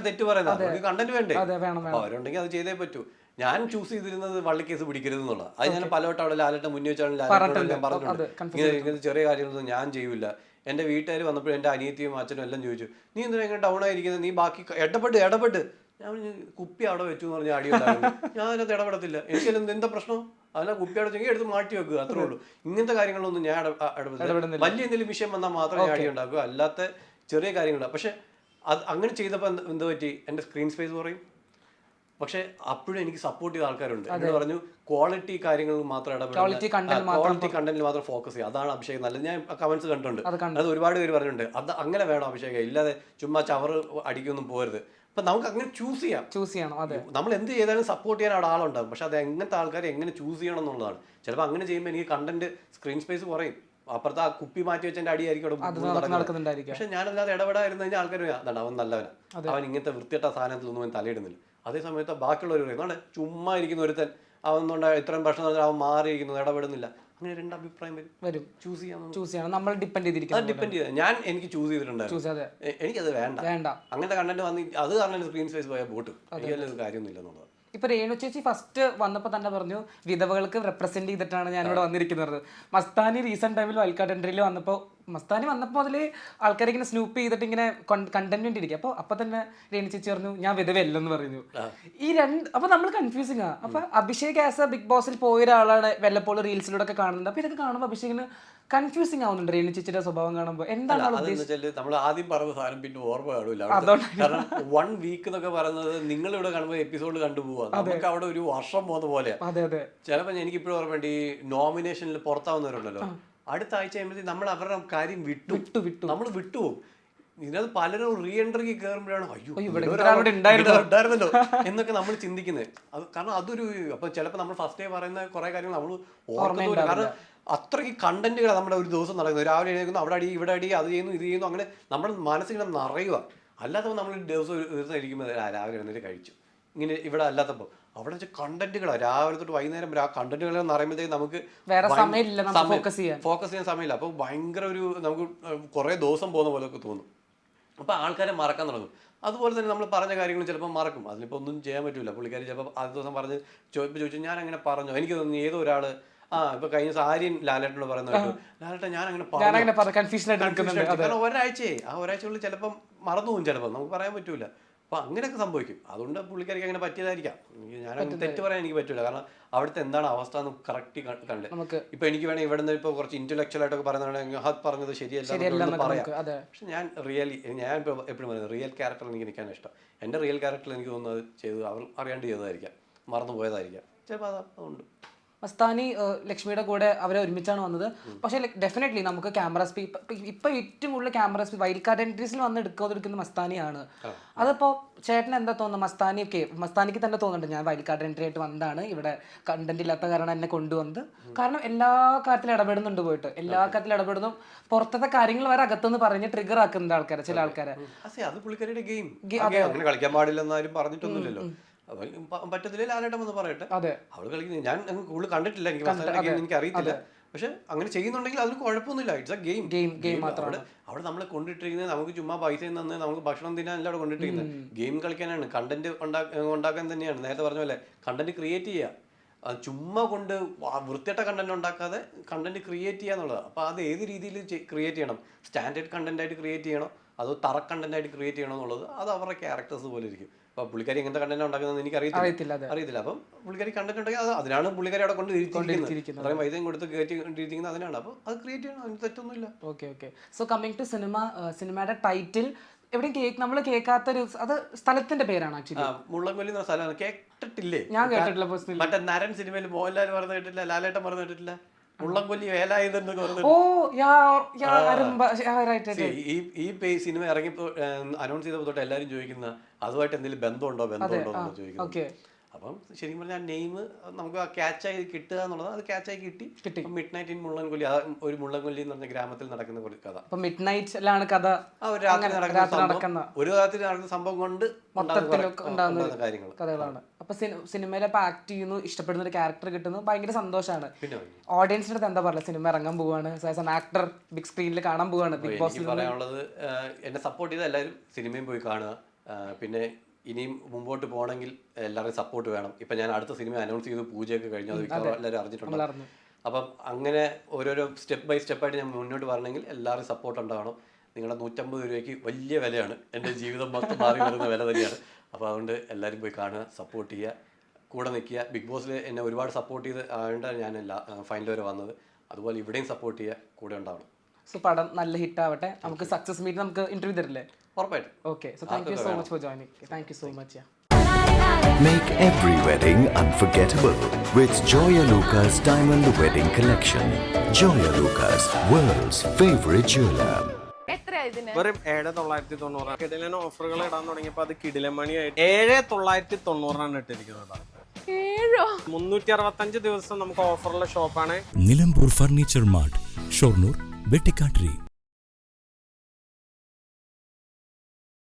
തെറ്റ് പറയുന്നത് കണ്ടന്റ് വേണ്ടേ, അപ്പൊ അവരുണ്ടെങ്കിൽ അത് ചെയ്തേ പറ്റൂ. ഞാൻ ചൂസ് ചെയ്തിരുന്നത് വള്ളിക്കേസ് പിടിക്കരുത് എന്നുള്ളത്. അത് ഞാൻ പലവട്ടം അവിടെ ലാലേട്ട മുന്നേ വെച്ചാൽ ഞാൻ പറഞ്ഞിട്ടുണ്ട്, ഇങ്ങനത്തെ ചെറിയ കാര്യങ്ങളൊന്നും ഞാൻ ചെയ്യൂല. എന്റെ വീട്ടുകാർ വന്നപ്പോൾ എന്റെ അനിയത്തിയും അച്ഛനും എല്ലാം ചോദിച്ചു, നീ എന്തിനാ ഇങ്ങനെ ഡൗൺ ആയിരിക്കുന്നത്, നീ ബാക്കി ഇടപെട്ട് ഞാൻ കുപ്പി അവിടെ വെച്ചു എന്ന് പറഞ്ഞാൽ അടി ഉണ്ടായിരുന്നു. ഞാൻ അതിനകത്ത് ഇടപെടത്തില്ല, എനിക്ക് എന്താ പ്രശ്നം, അതിനാ കുപ്പി അവിടെ വെച്ചെങ്കിൽ എടുത്ത് മാറ്റി വെക്കുക, അത്രേ ഉള്ളൂ. ഇങ്ങനത്തെ കാര്യങ്ങളൊന്നും ഞാൻ ഇടപെടുന്നില്ല. വലിയ എന്തെങ്കിലും വിഷയം വന്നാൽ മാത്രമേ അടി ഉണ്ടാക്കുക, അല്ലാത്ത ചെറിയ കാര്യങ്ങളാണ്. പക്ഷെ അത് അങ്ങനെ ചെയ്തപ്പോൾ എന്താ പറ്റി, എൻ്റെ സ്ക്രീൻ സ്പേസ് കുറയും. പക്ഷെ അപ്പോഴും എനിക്ക് സപ്പോർട്ട് ചെയ്ത ആൾക്കാരുണ്ട്. എന്നോട് പറഞ്ഞു ക്വാളിറ്റി കാര്യങ്ങളിൽ മാത്രം ഇടപെടുക, ക്വാളിറ്റി കണ്ടന്റിൽ മാത്രം ഫോക്കസ് ചെയ്യുക, അതാണ് അഭിഷേക് നല്ലത്. ഞാൻ കമന്റ്സ് കണ്ടിട്ടുണ്ട്, അത് ഒരുപാട് പേര് പറഞ്ഞിട്ടുണ്ട്. അത് അങ്ങനെ വേണം അഭിഷേക്, ഇല്ലാതെ ചുമ്മാ ചവറ് അടിക്കൊന്നും പോകരുത്. അപ്പൊ നമുക്ക് അങ്ങനെ ചൂസ് ചെയ്യണം. നമ്മൾ എന്ത് ചെയ്താലും സപ്പോർട്ട് ചെയ്യാൻ അവിടെ ആളുണ്ടാകും. പക്ഷെ അത് എങ്ങനത്തെ ആൾക്കാരെ എങ്ങനെ ചൂസ് ചെയ്യണം എന്നുള്ളതാണ്. ചിലപ്പോൾ അങ്ങനെ ചെയ്യുമ്പോൾ എനിക്ക് കണ്ടന്റ് സ്ക്രീൻ സ്പേസ് കുറയും. അപ്പുറത്ത് ആ കുപ്പി മാറ്റി വെച്ചതിന്റെ അടിയായിരിക്കും അവിടെ നടക്കുന്നുണ്ടായിരിക്കും. പക്ഷെ ഞാനല്ലാതെ ഇടപെടായിരുന്നു കഴിഞ്ഞാൽ ആൾക്കാർ അതാണ് അവൻ നല്ലവനാ, അവൻ ഇങ്ങനത്തെ വൃത്തിയിട്ട സാധനത്തിലൊന്നും അവൻ തലയിടുന്നില്ല. അതേ സമയത്ത് ബാക്കിയുള്ളവർ പറയുന്നത് ചുമ്മാ ഇരിക്കുന്ന ഒരുത്തൻ അവൻ ഇത്രയും പ്രശ്നം അവൻ മാറിയിരിക്കുന്നത്, ഇടപെടുന്നില്ല. അങ്ങനെ രണ്ട് അഭിപ്രായം വരും. ചൂസ് ചെയ്യണം, നമ്മൾ ഡിപ്പെൻഡ് ചെയ്ത് ഞാൻ എനിക്ക് ചൂസ് ചെയ്തിട്ടുണ്ടായിരുന്നു, എനിക്കത് വേണ്ട. അങ്ങനത്തെ കണ്ടന്റ് വന്ന് അത് കാരണം സ്ക്രീൻ സ്പേസ് പോയാൽ ബോട്ട് എനിക്കത് കാര്യമൊന്നുമില്ല എന്നുള്ളത്. ഇപ്പൊ രേണു ചേച്ചി ഫസ്റ്റ് വന്നപ്പോൾ തന്നെ പറഞ്ഞു വിധവകൾക്ക് റെപ്രസെന്റ് ചെയ്തിട്ടാണ് ഞാനിവിടെ വന്നിരിക്കുന്നത്. മസ്താനി റീസെന്റ് ടൈമിൽ വൈൽഡ് എൻട്രിയിൽ വന്നപ്പോൾ മസ്താനി വന്നപ്പോൾ അതിൽ ആൾക്കാരെ ഇങ്ങനെ സ്നൂപ്പ് ചെയ്തിട്ട് ഇങ്ങനെ കണ്ടന്റ് വേണ്ടിയിരിക്കും. അപ്പൊ തന്നെ രേണു ചേച്ചി പറഞ്ഞു ഞാൻ വിധവയല്ലെന്ന് പറഞ്ഞു. ഈ രണ്ട് അപ്പൊ നമ്മൾ കൺഫ്യൂസിങ് ആ. അപ്പൊ അഭിഷേക് ആസ് എ ബിഗ് ബോസിൽ പോയ ഒരാളാണ് വല്ലപ്പോഴും റീൽസിലൂടെ ഒക്കെ കാണുന്നത്. അപ്പൊ ഇതൊക്കെ കാണുമ്പോൾ അഭിഷേകിന് കൺഫ്യൂസിങ് ആവുന്നുണ്ട് രേണു ചേച്ചിയുടെ സ്വഭാവം കാണുമ്പോൾ. എന്താണ് നമ്മൾ ആദ്യം പറഞ്ഞ സാധനം പിന്നെ ഓർമ്മ കാണൂല. കാരണം 1 വീക്ക് എന്നൊക്കെ പറയുന്നത് നിങ്ങൾ ഇവിടെ കാണുമ്പോൾ എപ്പിസോഡ് കണ്ടുപോവാ, നമുക്ക് അവിടെ ഒരു വർഷം പോകുന്ന പോലെയാണ്. ചിലപ്പോൾ എനിക്ക് ഇപ്പോഴും ഓർമ്മ വേണ്ടി നോമിനേഷനിൽ പുറത്താവുന്നവരുണ്ടല്ലോ, അടുത്ത ആഴ്ച കഴിയുമ്പോഴത്തേക്ക് നമ്മൾ അവരുടെ കാര്യം വിട്ടു നമ്മൾ വിട്ടുപോകും. ഇതിനകത്ത് പലരും റീ എൻട്രിക്ക് കയറുമ്പോഴാണ് അയ്യോ ഉണ്ടായിരുന്നല്ലോ എന്നൊക്കെ നമ്മൾ ചിന്തിക്കുന്നത്. അത് കാരണം അതൊരു അപ്പൊ ചിലപ്പോൾ നമ്മൾ ഫസ്റ്റ് ഡേ പറയുന്ന കുറെ കാര്യങ്ങൾ നമ്മൾ ഓർക്കുന്നില്ല. കാരണം അത്രയ്ക്ക് കണ്ടന്റുകൾ നമ്മുടെ ഒരു ദിവസം നടക്കുന്നത്. രാവിലെ എഴുന്നേക്കുന്നു, അവിടെ അടി ഇവിടെ അടി, അത് ചെയ്യുന്നു ഇത് ചെയ്യുന്നു, അങ്ങനെ നമ്മുടെ മനസ്സിങ്ങനെ നിറയുക. അല്ലാത്തപ്പോൾ നമ്മൾ ദിവസം ഇരിക്കുമ്പോൾ രാവിലെ എഴുന്നേറ്റ് കഴിച്ചു ഇങ്ങനെ ഇവിടെ അല്ലാത്തപ്പോൾ അവിടെ വെച്ച് കണ്ടന്റുകളാണ് രാവിലെ തൊട്ട് വൈകുന്നേരം വരെ. ആ കണ്ടന്റുകൾ എന്ന് പറയുമ്പോഴത്തേക്ക് നമുക്ക് ഫോക്കസ് ചെയ്യാൻ സമയമില്ല. അപ്പോൾ ഭയങ്കര ഒരു നമുക്ക് കുറേ ദിവസം പോകുന്ന പോലെയൊക്കെ തോന്നും. അപ്പോൾ ആൾക്കാരെ മറക്കാൻ തുടങ്ങും. അതുപോലെ തന്നെ നമ്മൾ പറഞ്ഞ കാര്യങ്ങൾ ചിലപ്പോൾ മറക്കും. അതിലിപ്പോൾ ഒന്നും ചെയ്യാൻ പറ്റില്ല. പുള്ളിക്കാരി ചിലപ്പോൾ ആദ്യ ദിവസം പറഞ്ഞ് ചോദിച്ചു ഞാൻ അങ്ങനെ പറഞ്ഞോ, എനിക്ക് തോന്നുന്നു ഏതോ ഒരാൾ ഇപ്പൊ കഴിഞ്ഞ ആര്യൻ ലാലേട്ടനോട് പറയുന്നത് ലാലേട്ട ഞാൻ അങ്ങനെ കാരണം ഒരാഴ്ചയുള്ളിൽ ചിലപ്പം മറന്നു പോകും, ചിലപ്പോൾ നമുക്ക് പറയാൻ പറ്റൂല. അപ്പൊ അങ്ങനെയൊക്കെ സംഭവിക്കും. അതുകൊണ്ട് പുള്ളിക്കാരിക്ക് അങ്ങനെ പറ്റിയതായിരിക്കാം. ഞാൻ തെറ്റ് പറയാൻ എനിക്ക് പറ്റൂല. കാരണം അവിടുത്തെ എന്താണ് അവസ്ഥ എന്ന് കറക്റ്റ് കണ്ട് ഇപ്പൊ എനിക്ക് വേണമെങ്കിൽ ഇവിടെ നിന്ന് ഇപ്പൊ കുറച്ച് ഇന്റലക്ച്വൽ ആയിട്ടൊക്കെ പറയുന്നതാണെങ്കിൽ അത് പറഞ്ഞത് ശരിയല്ല പറയാം. പക്ഷെ ഞാൻ ഇപ്പൊ എപ്പോഴും പറയുന്നത് റിയൽ ക്യാരക്ടർ എനിക്ക് നിൽക്കാൻ ഇഷ്ടം. എന്റെ റിയൽ ക്യാരക്ടർ എനിക്ക് തോന്നുന്നത് ചെയ്ത് അവർ അറിയാണ്ട് ചെയ്തതായിരിക്കാം, മറന്നു പോയതായിരിക്കാം ചിലപ്പോൾ. അതുകൊണ്ട് മസ്താനി ലക്ഷ്മിയുടെ കൂടെ അവരെ ഒരുമിച്ചാണ് വന്നത്. പക്ഷേ ഡെഫിനറ്റ്ലി നമുക്ക് ക്യാമറ സ്പീഡ് ഇപ്പൊ ഏറ്റവും കൂടുതൽ ക്യാമറ സ്പീഡ് വൈൽഡ് കാർഡ് എൻട്രീസിൽ വന്ന് എടുക്കുന്ന മസ്താനിയാണ്. അതിപ്പോ ചേട്ടന് എന്താ തോന്നുന്നത്? മസ്താനിക്ക് തന്നെ തോന്നുന്നുണ്ട് ഞാൻ വൈൽഡ് കാർഡ് എൻട്രി ആയിട്ട് വന്നതാണ്, ഇവിടെ കണ്ടന്റ് ഇല്ലാത്ത കാരണം എന്നെ കൊണ്ടുവന്നത്. കാരണം എല്ലാ കാര്യത്തിലും ഇടപെടുന്നുണ്ട്, പോയിട്ട് എല്ലാ കാര്യത്തിലും ഇടപെടുന്നു. പുറത്തത്തെ കാര്യങ്ങൾ വരെ അകത്തുനിന്ന് പറഞ്ഞ് ട്രിഗർ ആക്കുന്നുണ്ട് ആൾക്കാരെ, ചില ആൾക്കാരെ. അത് പുള്ളിക്കാരുടെ ഗെയിം കളിക്കാൻ പാടില്ലെന്നാരും പറഞ്ഞിട്ടൊന്നുമില്ലല്ലോ. പറ്റത്തില്ല ലാലേട്ടം എന്ന് പറയട്ടെ, അവള് കളിക്കുന്നത് ഞാൻ കൂടുതൽ കണ്ടിട്ടില്ല, എനിക്ക് അറിയത്തില്ല. പക്ഷെ അങ്ങനെ ചെയ്യുന്നുണ്ടെങ്കിൽ അതിന് കുഴപ്പമൊന്നുമില്ല. ഇറ്റ്സ് എ ഗെയിം മാത്രമാണ്. അവിടെ നമ്മളെ കൊണ്ടിട്ടിരിക്കുന്നത് നമുക്ക് ചുമ്മാ പൈസ തന്നെ നമുക്ക് ഭക്ഷണം തിന്നാനല്ല അവിടെ കൊണ്ടിട്ടിരിക്കുന്നത്. ഗെയിം കളിക്കാനാണ്, കണ്ടന്റ് ഉണ്ടാക്കാൻ തന്നെയാണ്. നേരത്തെ പറഞ്ഞ പോലെ കണ്ടന്റ് ക്രിയേറ്റ് ചെയ്യുക. ചുമ്മാ കൊണ്ട് വൃത്തിയായിട്ട കണ്ടന്റ് ഉണ്ടാക്കാതെ കണ്ടന്റ് ക്രിയേറ്റ് ചെയ്യുക എന്നുള്ളത്. അപ്പോൾ അത് ഏത് രീതിയിൽ ക്രിയേറ്റ് ചെയ്യണം, സ്റ്റാൻഡേർഡ് കണ്ടന്റ് ആയിട്ട് ക്രിയേറ്റ് ചെയ്യണോ അതോ തറ കണ്ടന്റ് ആയിട്ട് ക്രിയേറ്റ് ചെയ്യണോ എന്നുള്ളത് അത് അവരുടെ ക്യാരക്ടേഴ്സ് പോലെ ഇരിക്കും. അപ്പോൾ പുള്ളിക്കാരി എങ്ങനത്തെ കണ്ടന്റ് ഉണ്ടാക്കുന്നത് എനിക്ക് അറിയത്തില്ല. അപ്പം പുള്ളിക്കാരി കണ്ടന്റ് ഉണ്ടെങ്കിൽ അതിനാണ് പുള്ളിക്കാരി അവിടെ കൊണ്ട് ഇരിക്കുന്നത്. അത്രയും പൈസയും കൊടുത്ത് കയറ്റിയിരിക്കുന്നത് അതിനാണ്. അപ്പോൾ അത് ക്രിയേറ്റ് ചെയ്യണം, അതിന് തെറ്റൊന്നുമില്ല. ഓക്കെ. സോ കമ്മിങ് ടു സിനിമയുടെ ടൈറ്റിൽ എവിടെയും നമ്മൾ കേൾക്കാത്തൊരു അത് സ്ഥലത്തിന്റെ പേരാണ് ആക്ച്വലി. മുള്ളംകൊല്ലി എന്ന സ്ഥലമാണ്. കേട്ടിട്ടില്ലേ? ഞാൻ കേട്ടിട്ടില്ല. മറ്റേ നരൻ സിനിമയിൽ മോഹൻലാൽ പറഞ്ഞു കേട്ടില്ല, ലാലേട്ടൻ പറഞ്ഞു കേട്ടിട്ടില്ല, മുള്ളംകൊല്ലി വേലായുധെന്ന് പറഞ്ഞു. ഈ സിനിമ ഇറങ്ങിയപ്പോൾ അനൗൺസ് ചെയ്തപ്പോൾ തൊട്ട് എല്ലാവരും ചോദിക്കുന്ന അതുമായിട്ട് എന്തെങ്കിലും ബന്ധമുണ്ടോ എന്ന് ചോദിക്കുന്നത്. അപ്പം ശരിക്കും പറഞ്ഞാൽ നെയിം നമുക്ക് ആ ക്യാച്ചായി കിട്ടുക എന്നുള്ളത് അത് ക്യാച്ചായി കിട്ടി. മിഡ് നൈറ്റ് ഇൻ മുള്ളൻകൊല്ലി, ഒരു മുള്ളൻകൊല്ലി എന്ന് പറഞ്ഞ ഗ്രാമത്തിൽ നടക്കുന്ന ഒരു കഥ. മിഡ് നൈറ്റിലാണ് കഥ. ഒരു രാത്രി നടക്കുന്ന സംഭവം കൊണ്ട് ഉണ്ടാകുന്ന കഥകളാണ്. അപ്പൊ സിനിമയിൽ ആക്ട് ചെയ്യുന്നു, ഇഷ്ടപ്പെടുന്ന ഒരു ക്യാരക്ടർ കിട്ടുന്നു, ഭയങ്കര സന്തോഷമാണ്. ഓഡിയൻസിന്റെ അടുത്ത് എന്താ പറയുക, സിനിമ ഇറങ്ങാൻ പോവാണ്, ആസ് ആൻ ആക്ടർ ബിഗ് സ്ക്രീനിൽ കാണാൻ പോവാണ്. ബിഗ് ബോസ് പറയാനുള്ളത്, എന്നെ സപ്പോർട്ട് ചെയ്ത എല്ലാവരും സിനിമയും പോയി കാണുക. പിന്നെ ഇനിയും മുമ്പോട്ട് പോകണമെങ്കിൽ എല്ലാവരുടെയും സപ്പോർട്ട് വേണം. ഇപ്പം ഞാൻ അടുത്ത സിനിമ അനൗൺസ് ചെയ്തു, പൂജയൊക്കെ കഴിഞ്ഞു, അത് എല്ലാവരും അറിഞ്ഞിട്ടുണ്ടായിരുന്നു. അപ്പം അങ്ങനെ ഓരോരോ സ്റ്റെപ്പ് ബൈ സ്റ്റെപ്പായിട്ട് ഞാൻ മുന്നോട്ട് വരണമെങ്കിൽ എല്ലാവരും സപ്പോർട്ട് ഉണ്ടാവണം. നിങ്ങളുടെ 150 രൂപയ്ക്ക് വലിയ വിലയാണ്, എൻ്റെ ജീവിതം മൊത്തം മാറി വരുന്ന വില തന്നെയാണ്. അപ്പോൾ അതുകൊണ്ട് എല്ലാവരും പോയി കാണുക, സപ്പോർട്ട് ചെയ്യുക, കൂടെ നിൽക്കുക. ബിഗ് ബോസിൽ എന്നെ ഒരുപാട് സപ്പോർട്ട് ചെയ്ത് ആയതുകൊണ്ടാണ് ഞാൻ ഫൈനൽ വരെ വന്നത്. അതുപോലെ ഇവിടെയും സപ്പോർട്ട് ചെയ്യുക, കൂടെ ഉണ്ടാവണം. സോ പടം നല്ല ഹിറ്റ് ആവട്ടെ. നമുക്ക് സക്സസ് മീറ്റ് നമുക്ക് ഇന്റർവ്യൂ തരില്ലേ? ഉറപ്പായിട്ടും. Okay, so thank you so much for joining. Thank you so much. Make every wedding unforgettable with Joya Lucas Diamond Wedding Collection. Joya Lucas, world's favorite jeweler. വെറും 7,990. കിടിലൻ ഓഫറുകൾ ഇടാൻ തുടങ്ങിയപ്പോൾ അത് കിടിലമണിയായിട്ട് 7,990 ഇട്ടിരിക്കുന്നത്. 365 ദിവസം നമുക്ക് ഓഫറുള്ള ഷോപ്പാണ് നിലമ്പൂർ ഫർണിച്ചർ മാർട്ട്, ഷൊർണൂർ, വെട്ടിക്കാട്ടിരി.